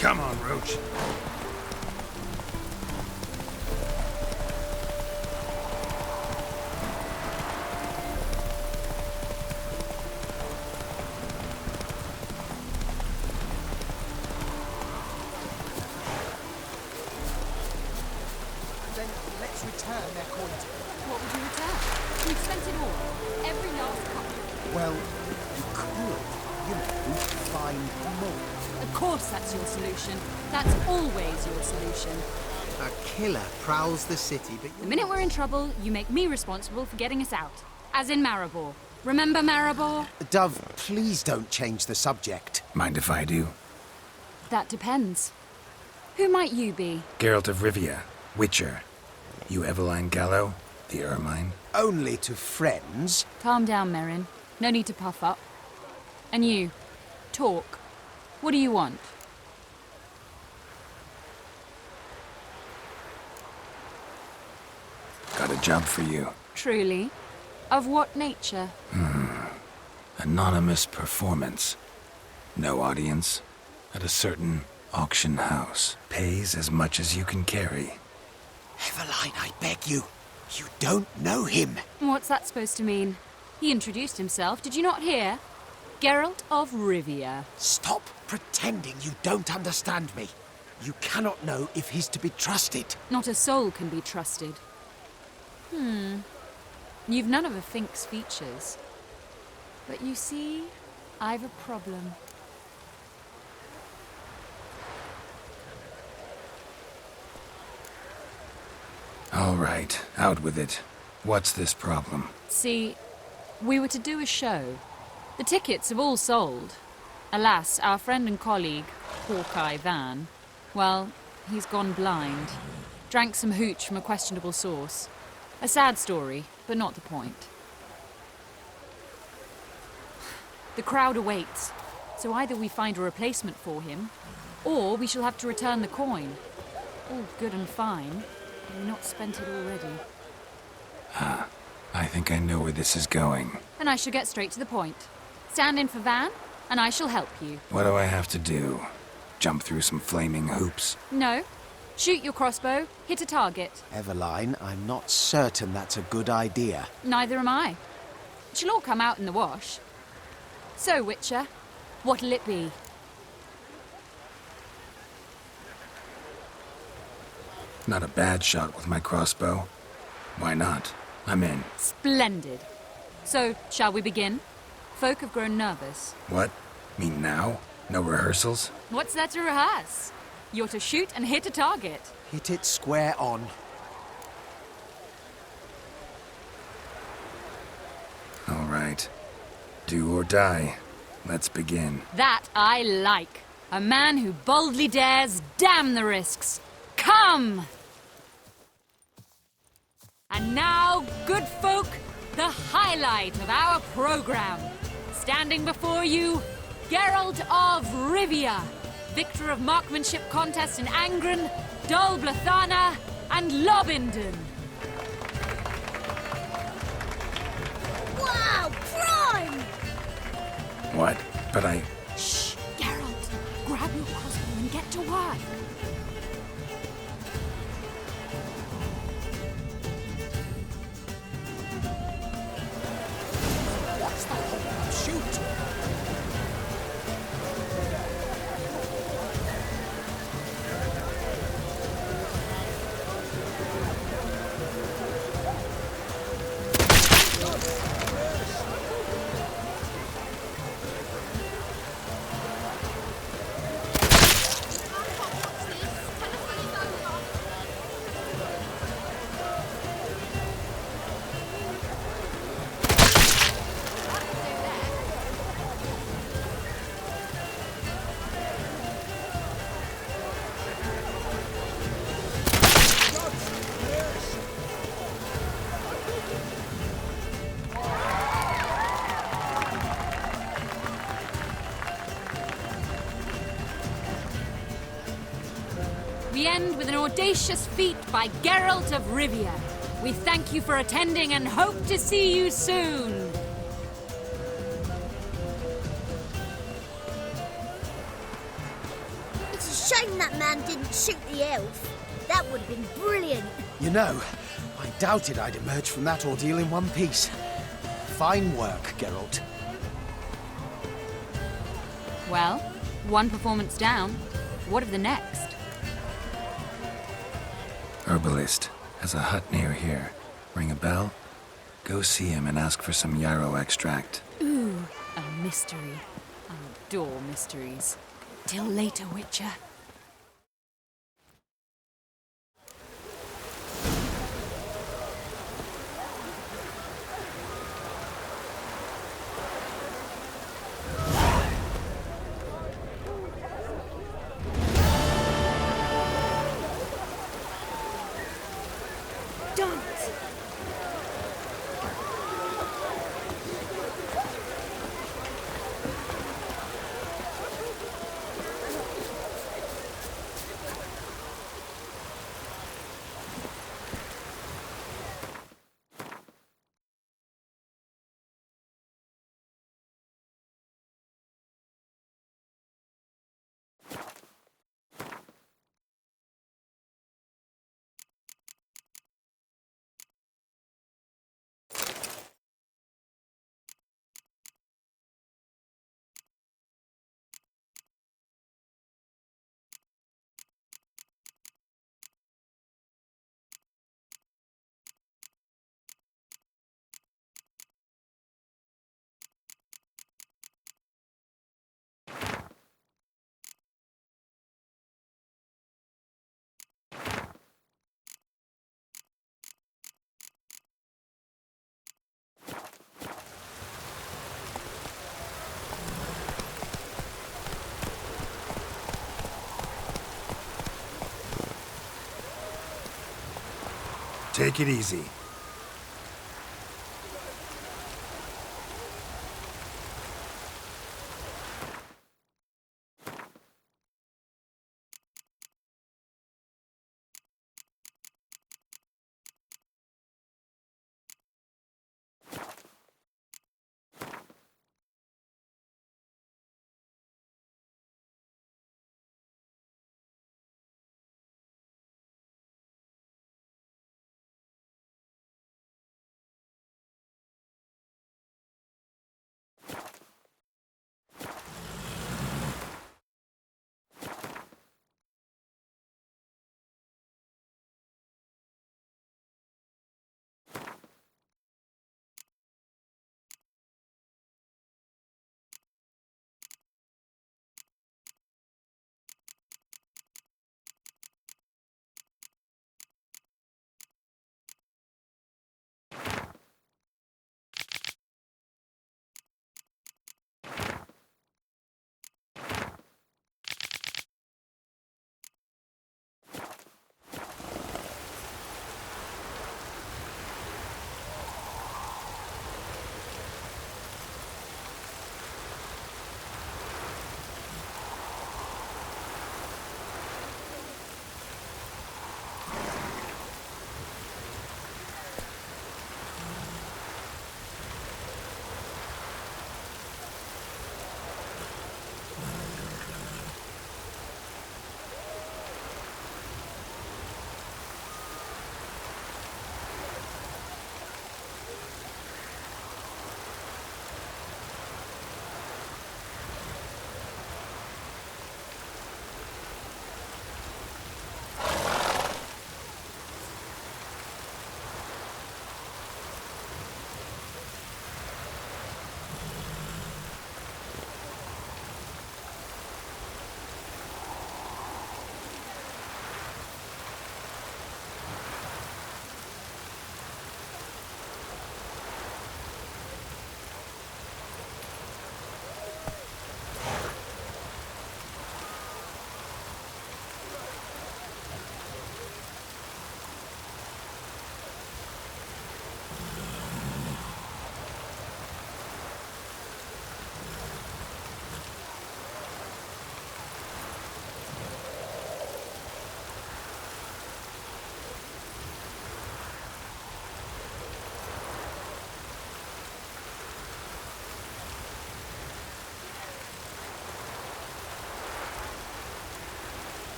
Come on, Roach. Then let's return their coin. What would you return? We've spent it all. Every last cup. Well, you could, find more. Of course that's your solution. That's always your solution. A killer prowls the city, but The minute we're in trouble, you make me responsible for getting us out. As in Maribor. Remember Maribor? Dove, please don't change the subject. Mind if I do? That depends. Who might you be? Geralt of Rivia, Witcher. You Eveline Gallo, the Ermine. Only to friends. Calm down, Merrin. No need to puff up. And you, talk. What do you want? Got a job for you. Truly? Of what nature? Anonymous performance. No audience. At a certain auction house. Pays as much as you can carry. Eveline, I beg you. You don't know him. What's that supposed to mean? He introduced himself, did you not hear? Geralt of Rivia. Stop pretending you don't understand me. You cannot know if he's to be trusted. Not a soul can be trusted. You've none of a Fink's features. But you see, I've a problem. All right, out with it. What's this problem? See, we were to do a show. The tickets have all sold. Alas, our friend and colleague, Hawkeye Van, well, he's gone blind. Drank some hooch from a questionable source. A sad story, but not the point. The crowd awaits, so either we find a replacement for him, or we shall have to return the coin. All good and fine, but we've not spent it already. I think I know where this is going. And I shall get straight to the point. Stand in for Van, and I shall help you. What do I have to do? Jump through some flaming hoops? No. Shoot your crossbow, hit a target. Eveline, I'm not certain that's a good idea. Neither am I. It shall all come out in the wash. So, Witcher, what'll it be? Not a bad shot with my crossbow. Why not? I'm in. Splendid. So, shall we begin? Folk have grown nervous. What? Me now? No rehearsals? What's there to rehearse? You're to shoot and hit a target. Hit it square on. All right. Do or die. Let's begin. That I like. A man who boldly dares, damn the risks. Come! And now, good folk, the highlight of our program. Standing before you, Geralt of Rivia, victor of marksmanship contest in Angren, Dol Blathana, and Lobindon. Wow, prime! What? But I... Shh, Geralt. Grab your crossbow and get to work. What's that? Shoot! We end with an audacious feat by Geralt of Rivia. We thank you for attending and hope to see you soon. It's a shame that man didn't shoot the elf. That would have been brilliant. You know, I doubted I'd emerge from that ordeal in one piece. Fine work, Geralt. Well, one performance down. What of the next? Herbalist has a hut near here. Ring a bell? Go see him and ask for some yarrow extract. Ooh, a mystery. I adore mysteries. Till later, Witcher. Take it easy.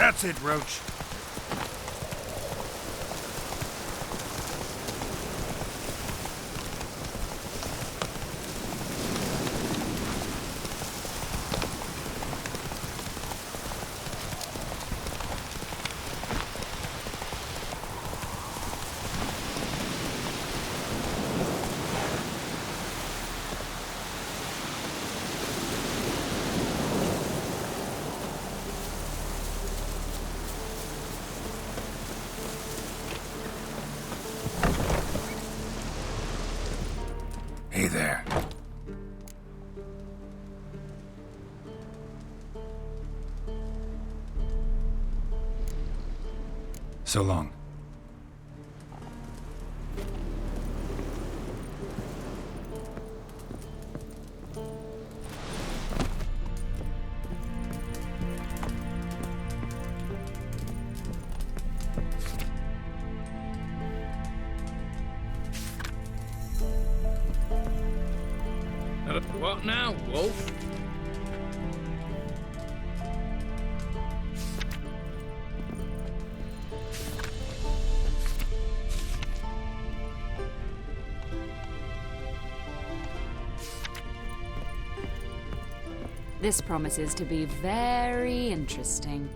That's it, Roach. Hey there. So long. What now, Wolf? This promises to be very interesting.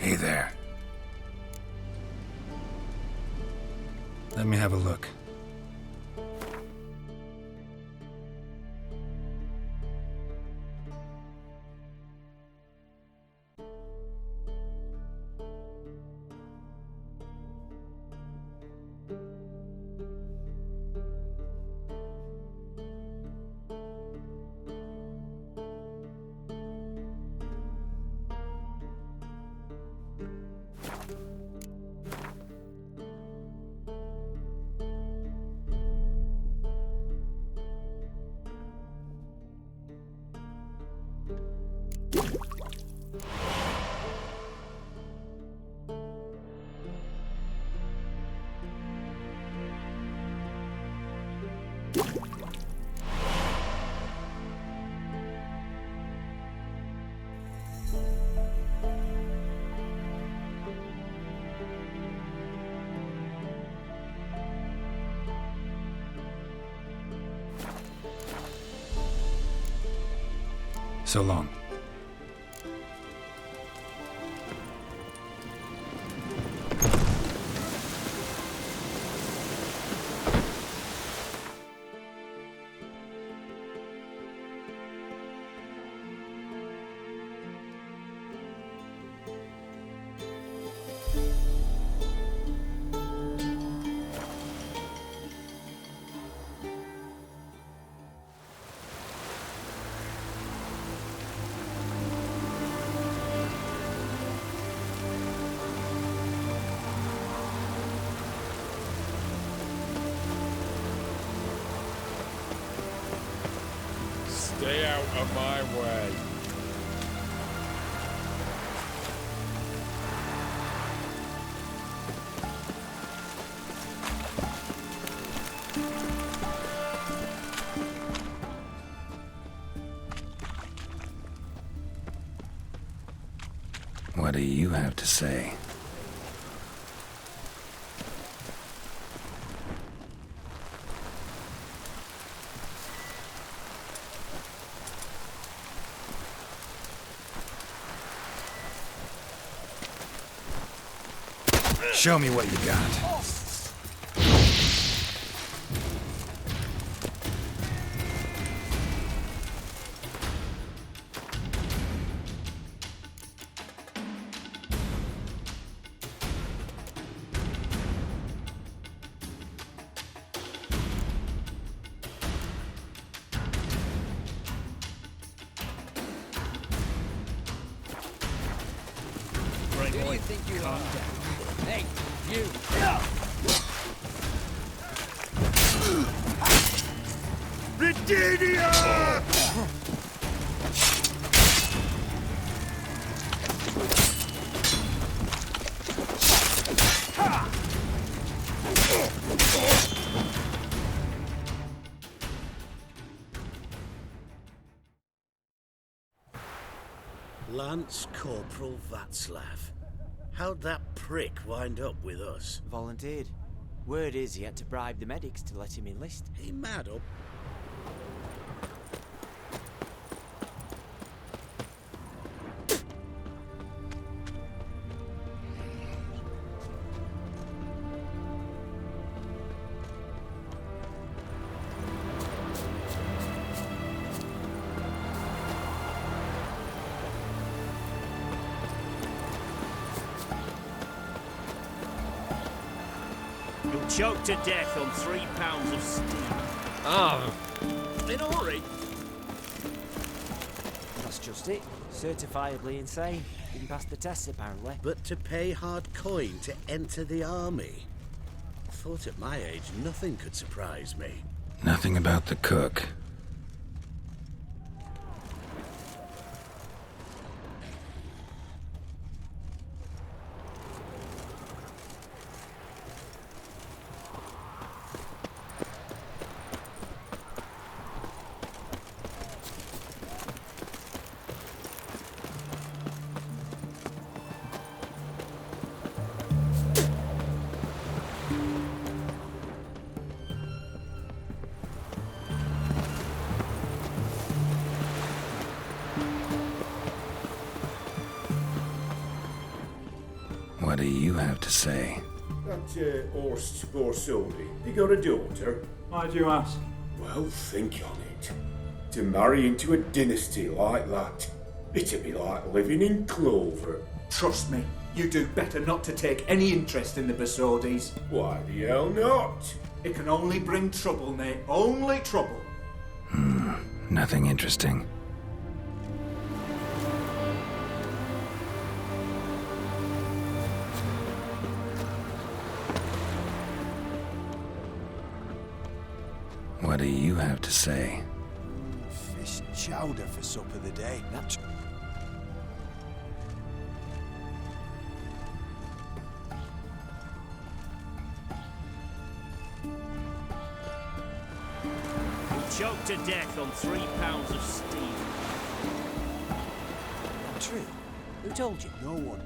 Hey there. Let me have a look. So long. Stay out of my way. do you have to say? Show me what you got. Who do you think you are? Hey, you! Britannia! Lance Corporal Václav. How'd that prick wind up with us? Volunteered. Word is he had to bribe the medics to let him enlist. He mad up? You'll choke to death on 3 pounds of steam. Ah. In a hurry. That's just it. Certifiably insane. Didn't pass the test, apparently. But to pay hard coin to enter the army? Thought at my age nothing could surprise me. Nothing about the cook. What do you have to say? That Horst Borsodi, he got a daughter? Why'd you ask? Well, think on it. To marry into a dynasty like that, it'd be like living in clover. Trust me, you do better not to take any interest in the Borsodis. Why the hell not? It can only bring trouble, Nate. Only trouble. Nothing interesting. What do you have to say? Fish chowder for supper the day. That's... You'll choke to death on 3 pounds of steam. True. Who told you? No one.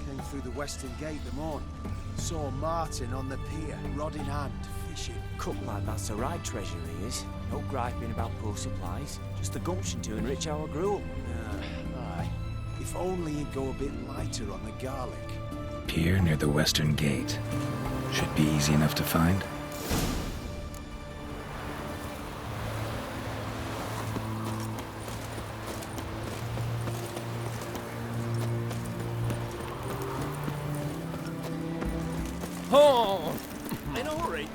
Came through the western gate the morning. Saw Martin on the pier, rod in hand, fishing. Cook lad, that's the right treasure he is. No griping about poor supplies. Just the gumption to enrich our gruel. Aye. If only he'd go a bit lighter on the garlic. Pier near the western gate. Should be easy enough to find. Oh! In a hurry.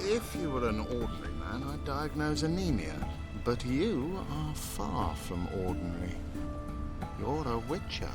If you were an ordinary man, I'd diagnose anemia. But you are far from ordinary. You're a witcher.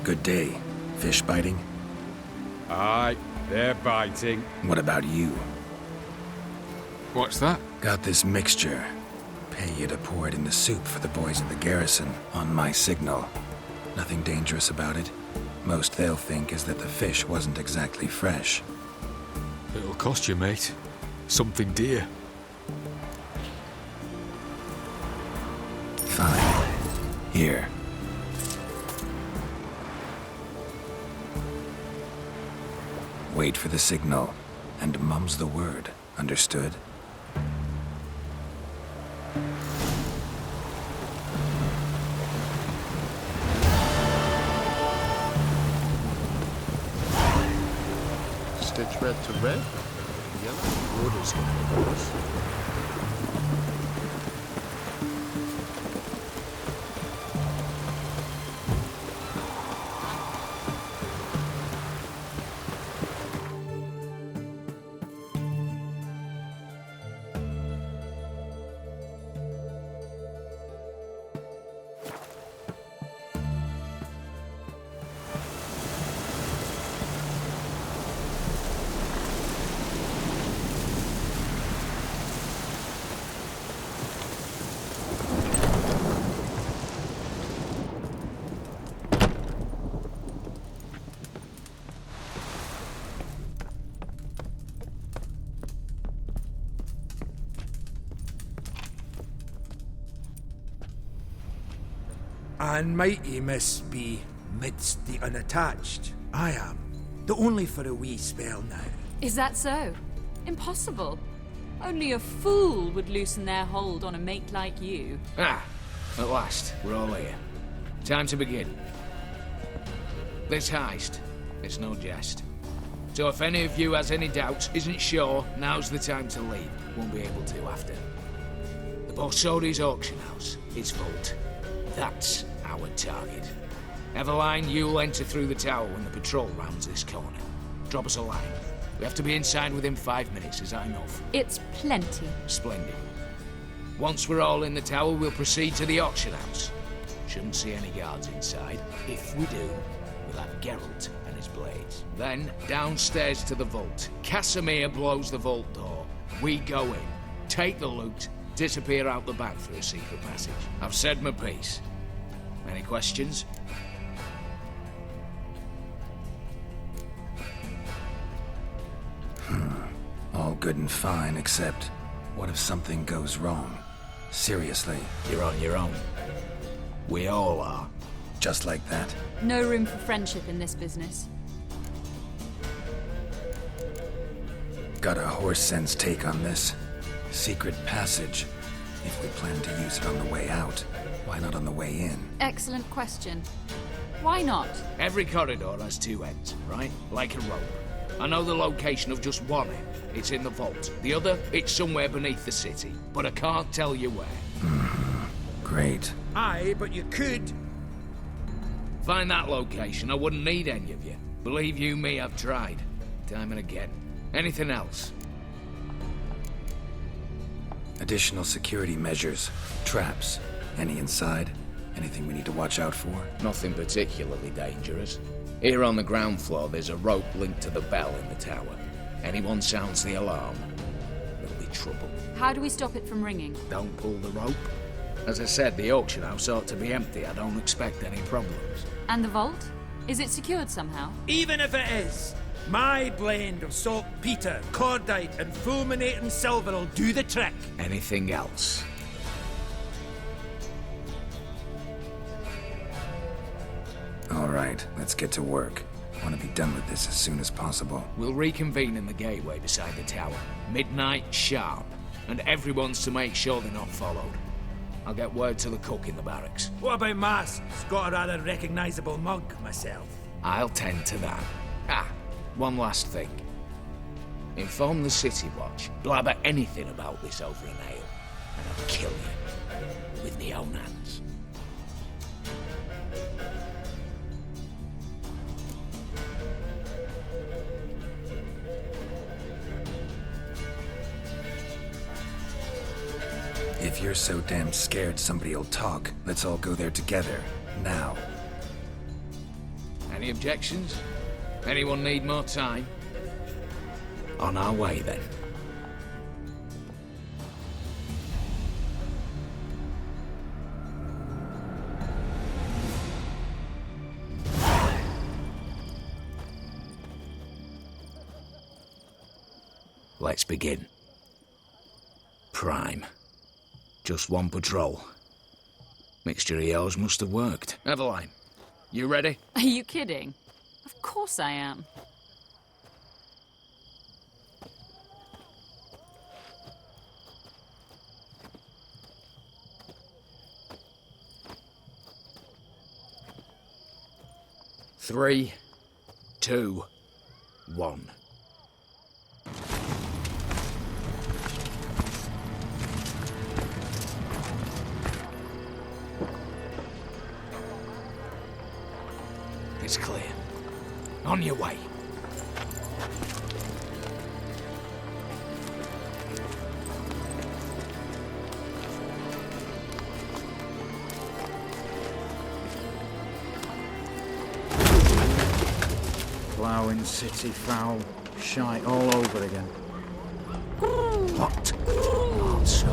Good day. Fish biting? Aye, they're biting. What about you? What's that? Got this mixture. Pay you to pour it in the soup for the boys at the garrison, on my signal. Nothing dangerous about it. Most they'll think is that the fish wasn't exactly fresh. It'll cost you, mate. Something dear. Fine. Here. Wait for the signal, and mum's the word. Understood? Stitch red to red, yellow. Orders, boss. And mighty miss be midst the unattached. I am, though only for a wee spell now. Is that so? Impossible. Only a fool would loosen their hold on a mate like you. Ah, at last, we're all here. Time to begin. This heist, it's no jest. So if any of you has any doubts, isn't sure, now's the time to leave. Won't be able to after. The Borsodi's auction house, its vault. That's our target. Eveline, you'll enter through the tower when the patrol rounds this corner. Drop us a line. We have to be inside within 5 minutes, is that enough? It's plenty. Splendid. Once we're all in the tower, we'll proceed to the auction house. Shouldn't see any guards inside. If we do, we'll have Geralt and his blades. Then, downstairs to the vault. Casimir blows the vault door. We go in, take the loot, disappear out the back through a secret passage. I've said my piece. Any questions? All good and fine, except what if something goes wrong? Seriously. You're on your own. We all are. Just like that? No room for friendship in this business. Got a horse sense take on this. Secret passage. If we plan to use it on the way out, why not on the way in? Excellent question. Why not? Every corridor has two ends, right? Like a rope. I know the location of just one end. It's in the vault. The other, it's somewhere beneath the city. But I can't tell you where. Great. Aye, but you could. Find that location, I wouldn't need any of you. Believe you me, I've tried. Time and again. Anything else? Additional security measures. Traps. Any inside? Anything we need to watch out for? Nothing particularly dangerous. Here on the ground floor, there's a rope linked to the bell in the tower. Anyone sounds the alarm, there'll be trouble. How do we stop it from ringing? Don't pull the rope. As I said, the auction house ought to be empty. I don't expect any problems. And the vault? Is it secured somehow? Even if it is, my blend of saltpeter, cordite, and fulminating silver will do the trick. Anything else? All right, let's get to work. Want to be done with this as soon as possible. We'll reconvene in the gateway beside the tower. Midnight sharp. And everyone's to make sure they're not followed. I'll get word to the cook in the barracks. What about masks? Got a rather recognisable mug myself. I'll tend to that. Ah, one last thing. Inform the City Watch. Blabber anything about this over an ale, and I'll kill you with my own hands. If you're so damn scared somebody'll talk, let's all go there together. Now. Any objections? Anyone need more time? On our way, then. Let's begin. Prime. Just one patrol. Mixture of yours must have worked. Eveline, you ready? Are you kidding? Of course I am. Three, 2, 1. It's clear. On your way. Ploughing city foul, shite all over again. What? Also.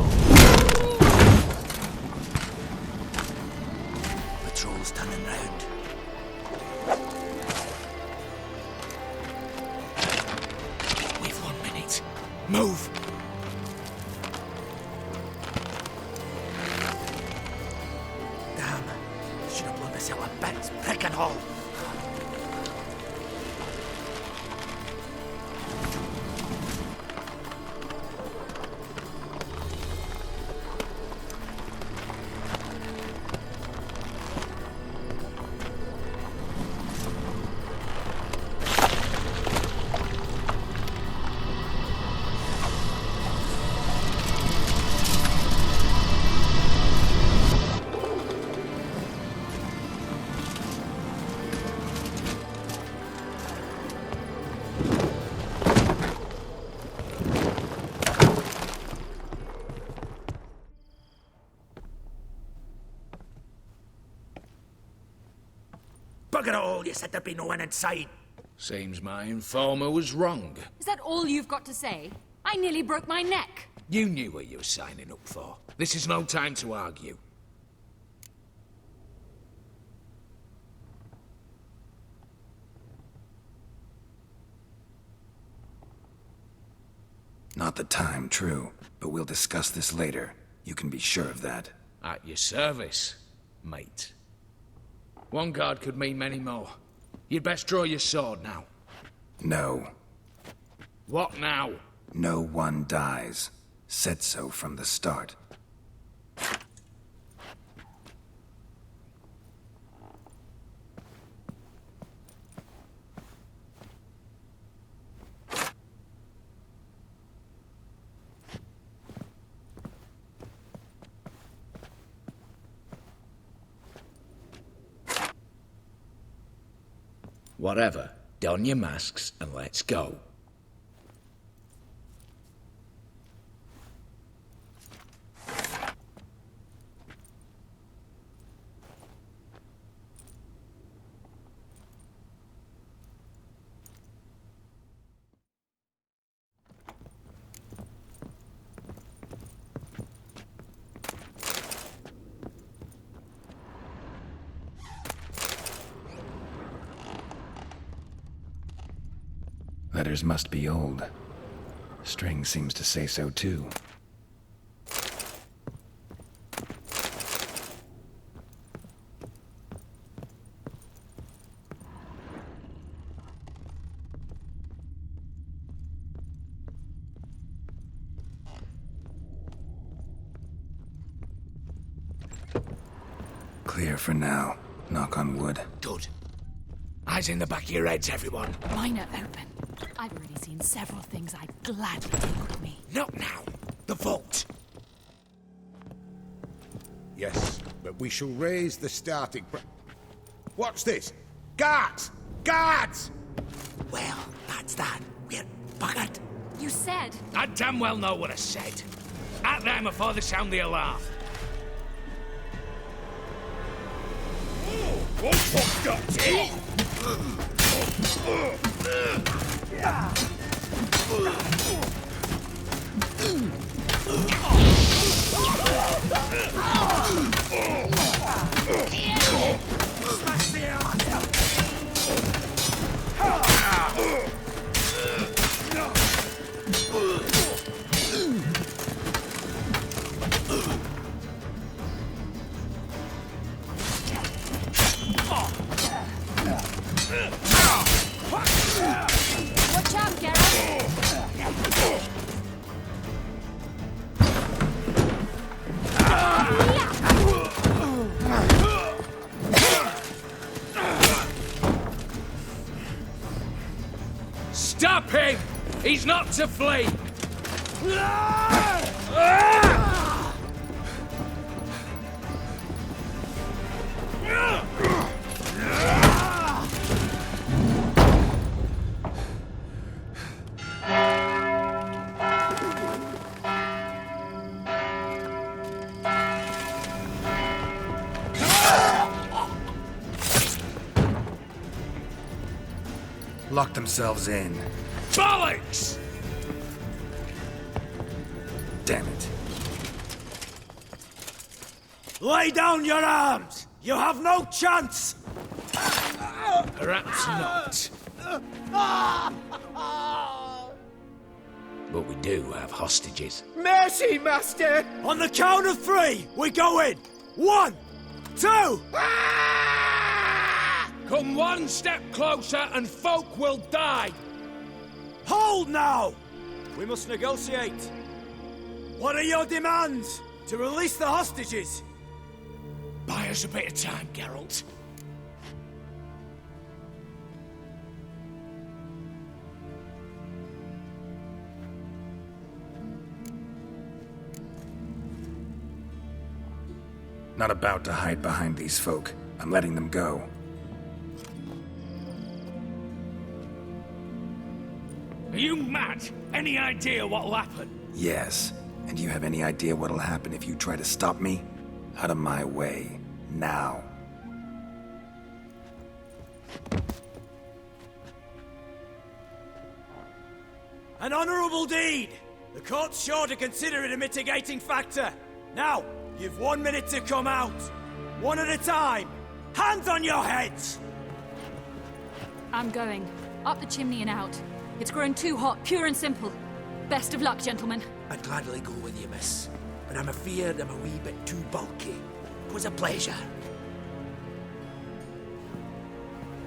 Patrol's turning round. We've 1 minute. Move! Damn. Should have blown this out of Ben's picking hole. Bugger it all, you said there'd be no one inside. Seems my informer was wrong. Is that all you've got to say? I nearly broke my neck. You knew what you were signing up for. This is no time to argue. Not the time, true. But we'll discuss this later. You can be sure of that. At your service, mate. One guard could mean many more. You'd best draw your sword now. No. What now? No one dies. Said so from the start. Whatever. Don your masks and let's go. Letters must be old. String seems to say so too. Clear for now. Knock on wood. Good. Eyes in the back of your heads, everyone. Mine are open. I've already seen several things I'd gladly take with me. Not now. The vault. Yes, but we shall raise the starting What's this? Guards! Guards! Well, that's that. We're buggered. You said... I damn well know what I said. At them before they sound the alarm. Oh, fucked up, Watch out, Geralt! Stop him! He's not to flee! Lock themselves in. Bollocks! Damn it. Lay down your arms! You have no chance! Perhaps not. But we do have hostages. Mercy, Master! On the count of 3, we go in! 1, 2! Come one step closer and folk will die! Hold now! We must negotiate. What are your demands? To release the hostages? Buy us a bit of time, Geralt. Not about to hide behind these folk. I'm letting them go. Are you mad? Any idea what'll happen? Yes. And do you have any idea what'll happen if you try to stop me? Out of my way. Now. An honourable deed! The court's sure to consider it a mitigating factor. Now, you've 1 minute to come out. One at a time. Hands on your heads! I'm going. Up the chimney and out. It's grown too hot, pure and simple. Best of luck, gentlemen. I'd gladly go with you, miss. But I'm afeard I'm a wee bit too bulky. 'Twas a pleasure.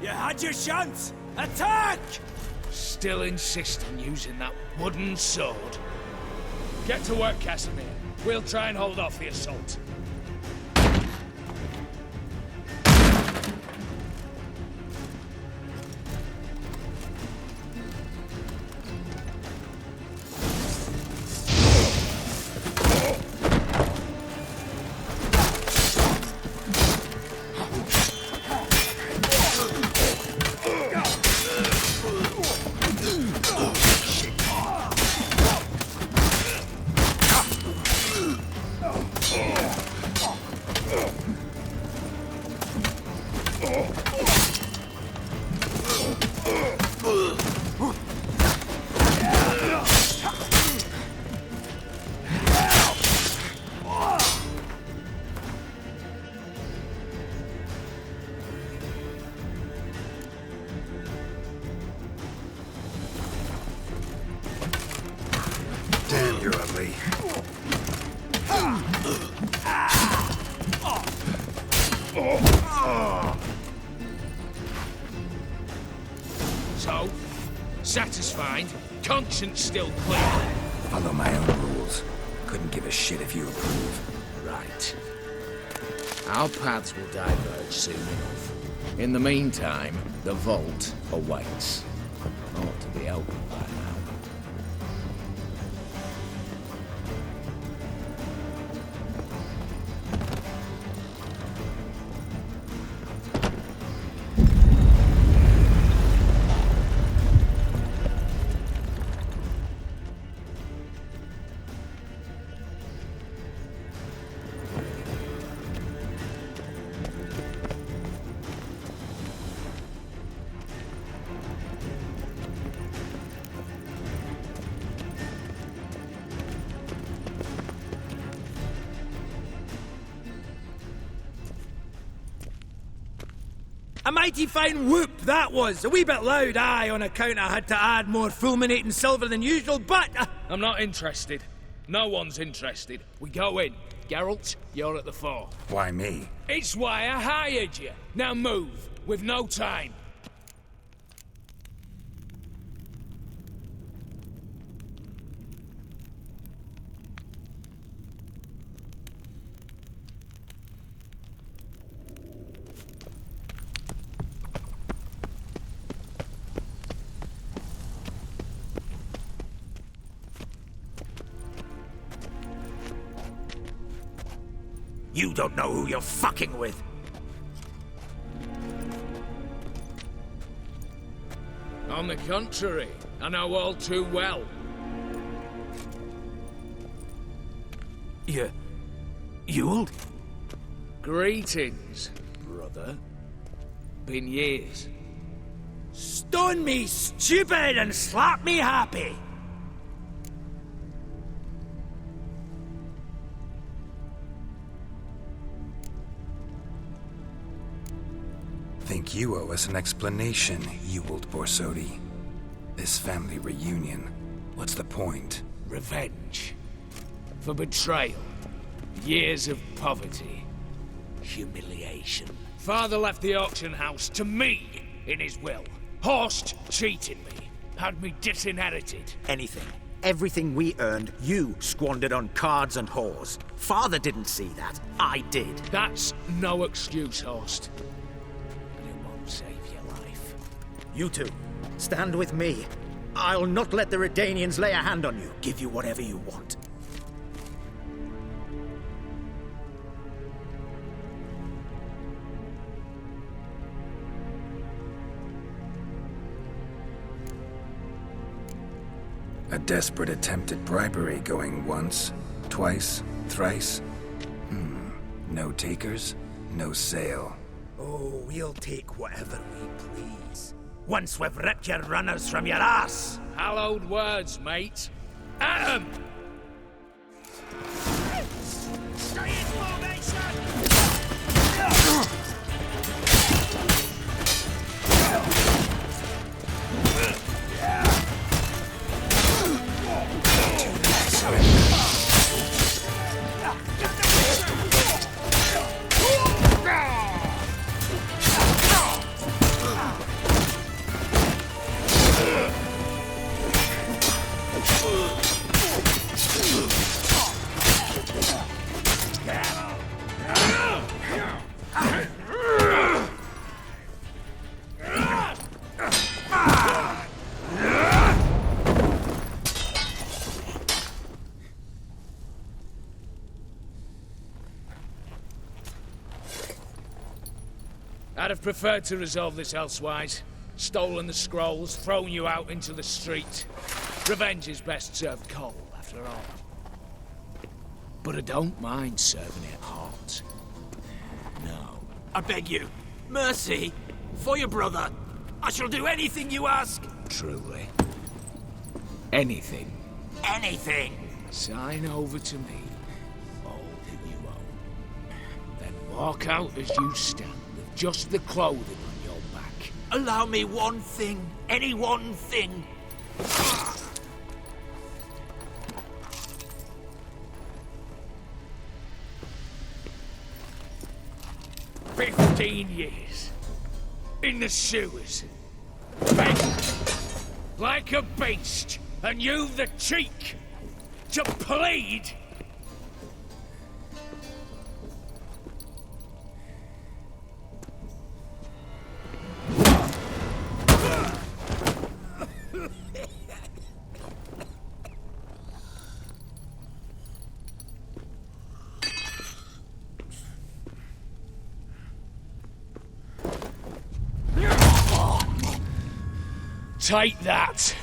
You had your chance! Attack! Still insist on using that wooden sword. Get to work, Casimir. We'll try and hold off the assault. Damn, you're ugly. So, satisfied? Conscience still clear? Follow my own rules. Couldn't give a shit if you approve. Right. Our paths will diverge soon enough. In the meantime, the vault awaits. Ought to be open by now. A mighty fine whoop that was. A wee bit loud, aye, on account I had to add more fulminating silver than usual, but... I'm not interested. No one's interested. We go in. Geralt, you're at the fore. Why me? It's why I hired you. Now move. We've no time. You don't know who you're fucking with. On the contrary, I know all too well. Ewald? Greetings, brother. Been years. Stone me stupid and slap me happy. Think you owe us an explanation, Ewald Borsodi. This family reunion, what's the point? Revenge. For betrayal. Years of poverty. Humiliation. Father left the auction house to me in his will. Horst cheated me. Had me disinherited. Anything. Everything we earned, you squandered on cards and whores. Father didn't see that. I did. That's no excuse, Horst. Save your life. You two, stand with me. I'll not let the Redanians lay a hand on you. Give you whatever you want. A desperate attempt at bribery going once, twice, thrice. No takers, no sale. Oh, we'll take whatever we please. Once we've ripped your runners from your ass. Hallowed words, mate. At 'em! Stay in formation! I'd have preferred to resolve this elsewise. Stolen the scrolls, thrown you out into the street. Revenge is best served cold, after all. But I don't mind serving it hot. No. I beg you, mercy, for your brother. I shall do anything you ask. Truly. Anything. Anything. Sign over to me all that you own. Then walk out as you stand. Just the clothing on your back. Allow me one thing. Any one thing. 15 years. In the sewers. Begging. Like a beast. And you've the cheek to plead. Take that!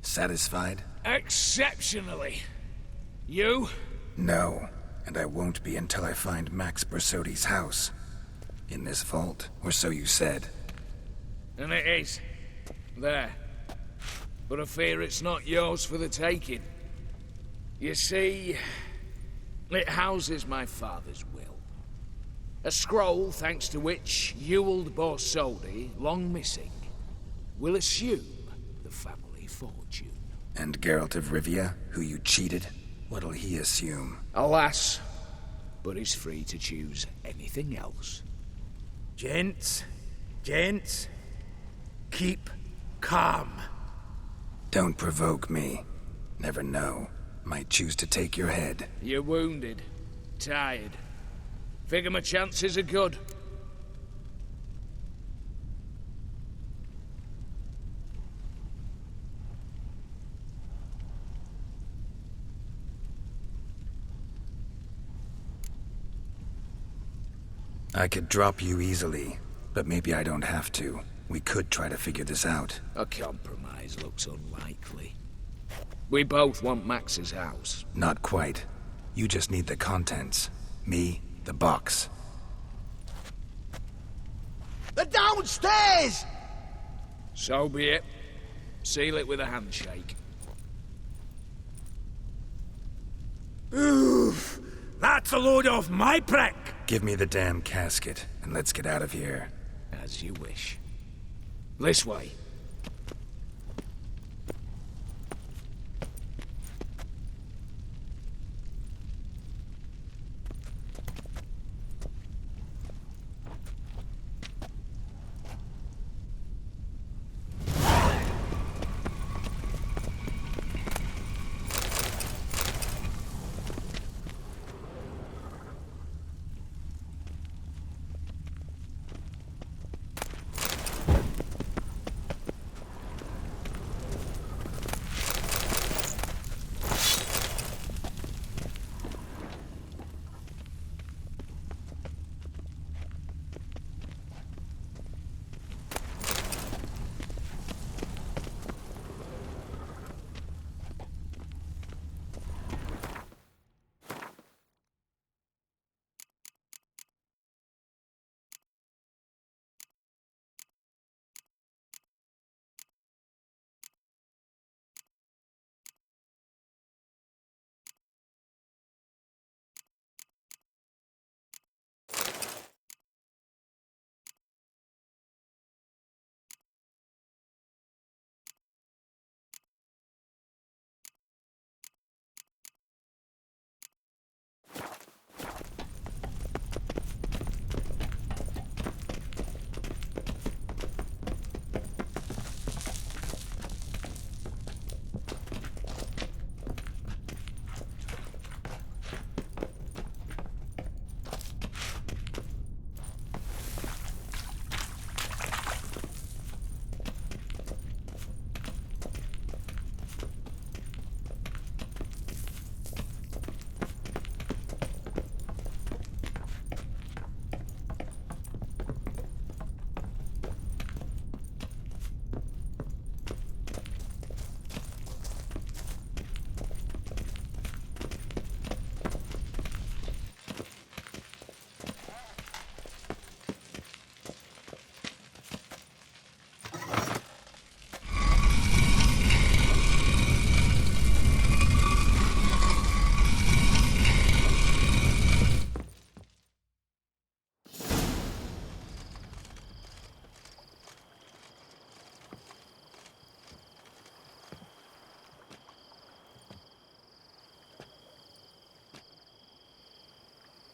Satisfied? Exceptionally. You? No, and I won't be until I find Max Bersodi's house. In this vault, or so you said. And it is. There. But I fear it's not yours for the taking. You see, it houses my father's will. A scroll thanks to which Ewald Borsodi, long missing, will assume the family fortune. And Geralt of Rivia, who you cheated, what'll he assume? Alas, but he's free to choose anything else. Gents, keep calm. Don't provoke me. Never know. Might choose to take your head. You're wounded, tired. Figure my chances are good. I could drop you easily, but maybe I don't have to. We could try to figure this out. A compromise looks unlikely. We both want Max's house. Not quite. You just need the contents. Me, the box. They're downstairs! So be it. Seal it with a handshake. Oof! That's a load off my prick! Give me the damn casket, and let's get out of here. As you wish. This way.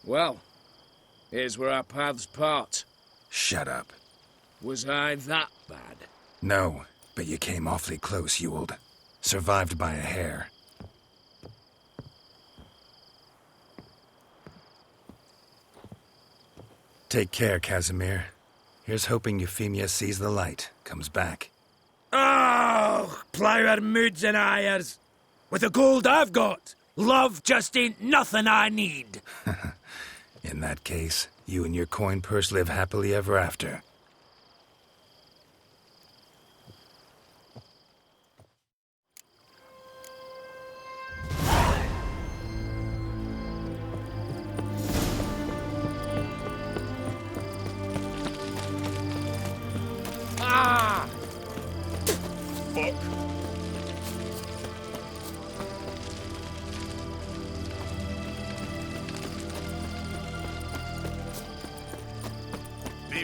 Well, here's where our paths part. Shut up. Was I that bad? No, but you came awfully close, Ewald. Survived by a hair. Take care, Casimir. Here's hoping Euphemia sees the light, comes back. Oh, plougher moods and ires. With the gold I've got, love just ain't nothing I need. In that case, you and your coin purse live happily ever after.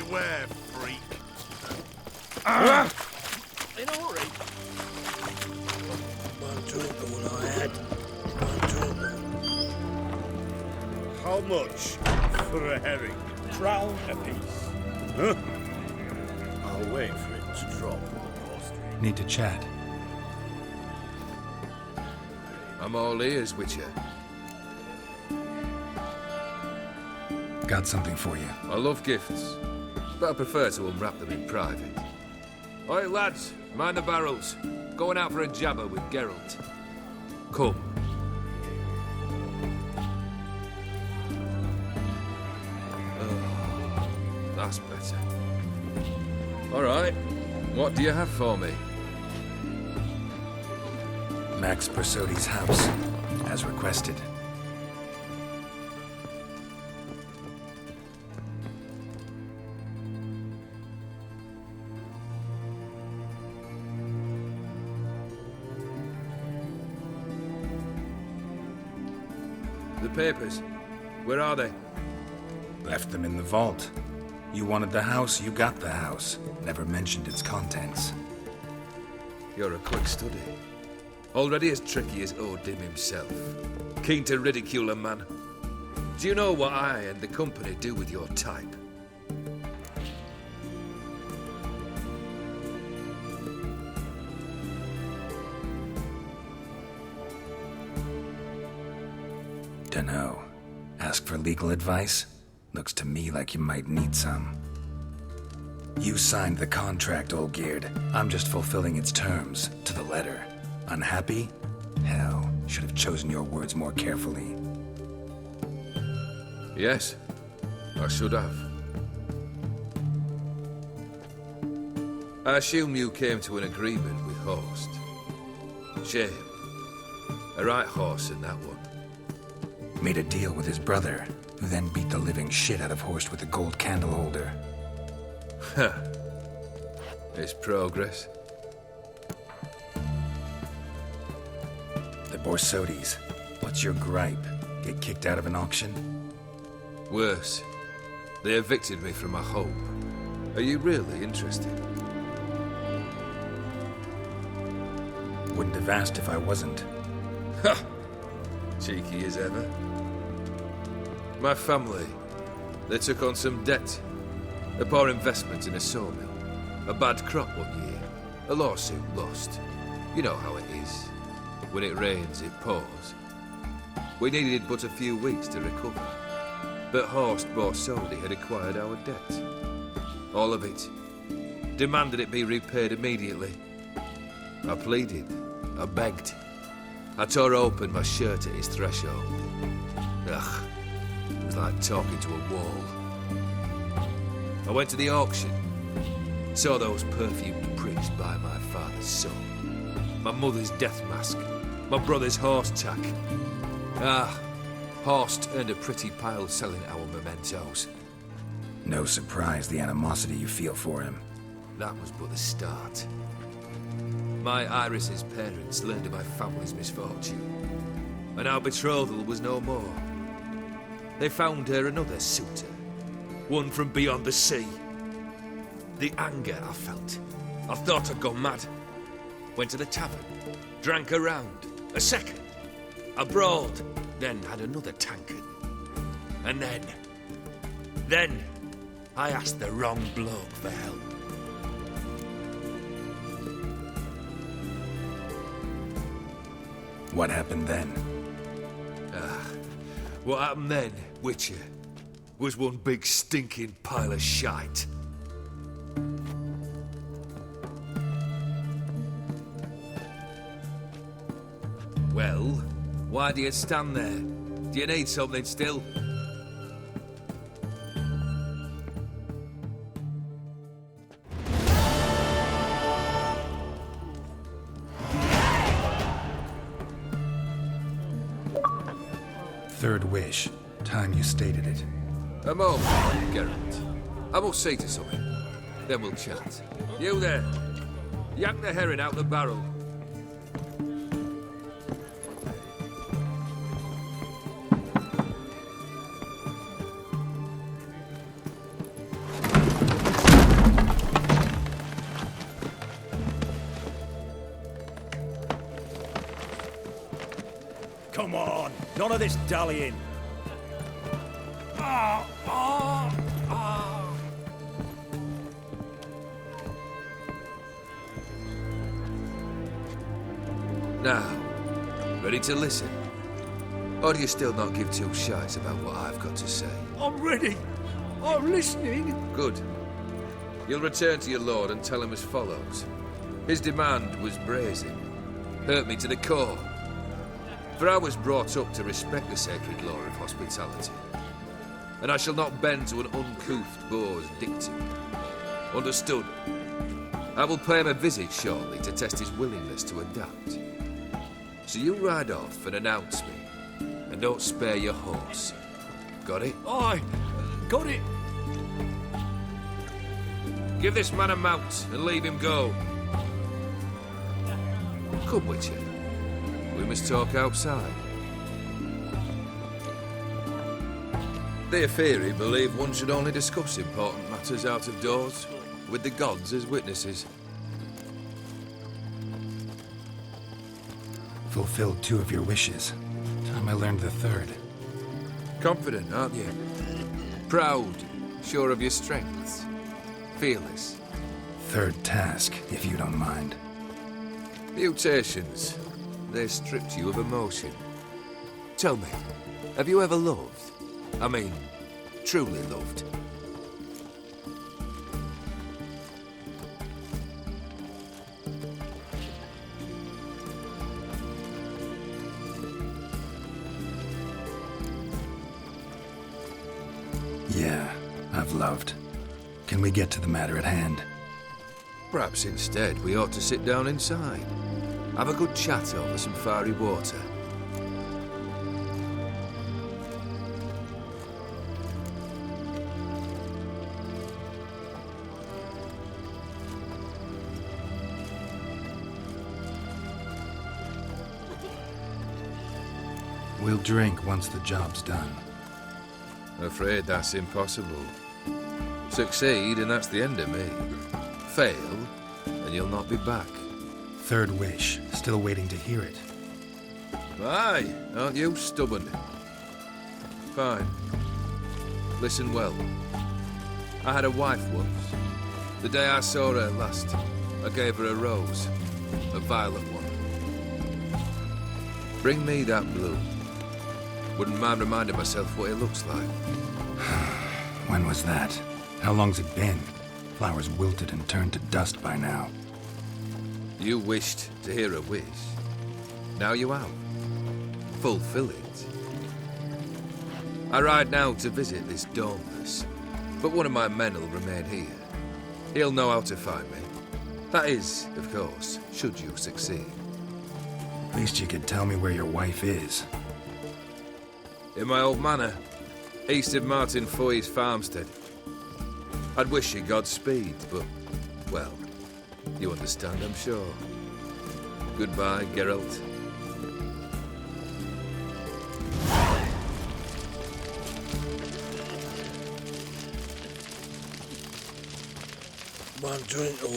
Beware, freak. In a hurry. One drink of what I had. How much for a herring? Crown apiece. Huh? I'll wait for it to drop. Need to chat. I'm all ears, Witcher. Got something for you. I love gifts, but I prefer to unwrap them in private. Oi, lads, mind the barrels. Going out for a jabber with Geralt. Come. Oh, that's better. All right, what do you have for me? Max Persodi's house, as requested. The papers, where are they? Left them in the vault. You wanted the house, you got the house. Never mentioned its contents. You're a quick study. Already as tricky as Odin himself. Keen to ridicule a man. Do you know what I and the company do with your type? Dunno. Ask for legal advice? Looks to me like you might need some. You signed the contract, Olgierd. I'm just fulfilling its terms, to the letter. Unhappy? Hell, should have chosen your words more carefully. Yes, I should have. I assume you came to an agreement with Horst. Shame. A right horse in that one. Made a deal with his brother, who then beat the living shit out of Horst with a gold candle holder. Huh. It's progress. The Borsodis. What's your gripe? Get kicked out of an auction? Worse. They evicted me from my home. Are you really interested? Wouldn't have asked if I wasn't. Ha! Cheeky as ever. My family, they took on some debt. A poor investment in a sawmill. A bad crop one year. A lawsuit lost. You know how it is. When it rains, it pours. We needed but a few weeks to recover. But Horst Borsodi had acquired our debt. All of it. Demanded it be repaid immediately. I pleaded. I begged. I tore open my shirt at his threshold. Ugh. It was like talking to a wall. I went to the auction. Saw those perfumed pricks by my father's son. My mother's death mask. My brother's horse tack. Ah, Horst earned a pretty pile selling our mementos. No surprise the animosity you feel for him. That was but the start. My Iris's parents learned of my family's misfortune, and our betrothal was no more. They found her another suitor, one from beyond the sea. The anger I felt. I thought I'd gone mad. Went to the tavern, drank a round, a second. I brawled, then had another tankard. And then I asked the wrong bloke for help. What happened then? What happened then, Witcher, was one big stinking pile of shite. Well, why do you stand there? Do you need something still? Third wish. Time you stated it. A moment, Geralt. I must see to something. Then we'll chat. You there. Yank the herring out the barrel. Come on, none of this dallying. Now, ready to listen? Or do you still not give two shites about what I've got to say? I'm ready. I'm listening. Good. You'll return to your lord and tell him as follows. His demand was brazen. Hurt me to the core. For I was brought up to respect the sacred law of hospitality. And I shall not bend to an uncouth boor's dictum. Understood? I will pay him a visit shortly to test his willingness to adapt. So you ride off and announce me. And don't spare your horse. Got it? Aye, got it. Give this man a mount and leave him go. Come, Witcher. We must talk outside. The Aetheri believe one should only discuss important matters out of doors, with the gods as witnesses. Fulfilled 2 of your wishes. Time I learned the 3rd. Confident, aren't you? Proud, sure of your strengths. Fearless. 3rd task, if you don't mind. Mutations. They stripped you of emotion. Tell me, have you ever loved? I mean, truly loved? Yeah, I've loved. Can we get to the matter at hand? Perhaps instead we ought to sit down inside. Have a good chat over some fiery water. We'll drink once the job's done. I'm afraid that's impossible. Succeed, and that's the end of me. Fail, and you'll not be back. 3rd wish. Still waiting to hear it. Aye, aren't you stubborn? Fine. Listen well. I had a wife once. The day I saw her last, I gave her a rose. A violet one. Bring me that bloom. Wouldn't mind reminding myself what it looks like. When was that? How long's it been? Flowers wilted and turned to dust by now. You wished to hear a wish. Now you have. Fulfill it. I ride now to visit this Dauntless, but one of my men will remain here. He'll know how to find me. That is, of course, should you succeed. At least you could tell me where your wife is. In my old manor, east of Martin Foy's farmstead. I'd wish you Godspeed, but, well, you understand, I'm sure. Goodbye, Geralt. Man, drink away.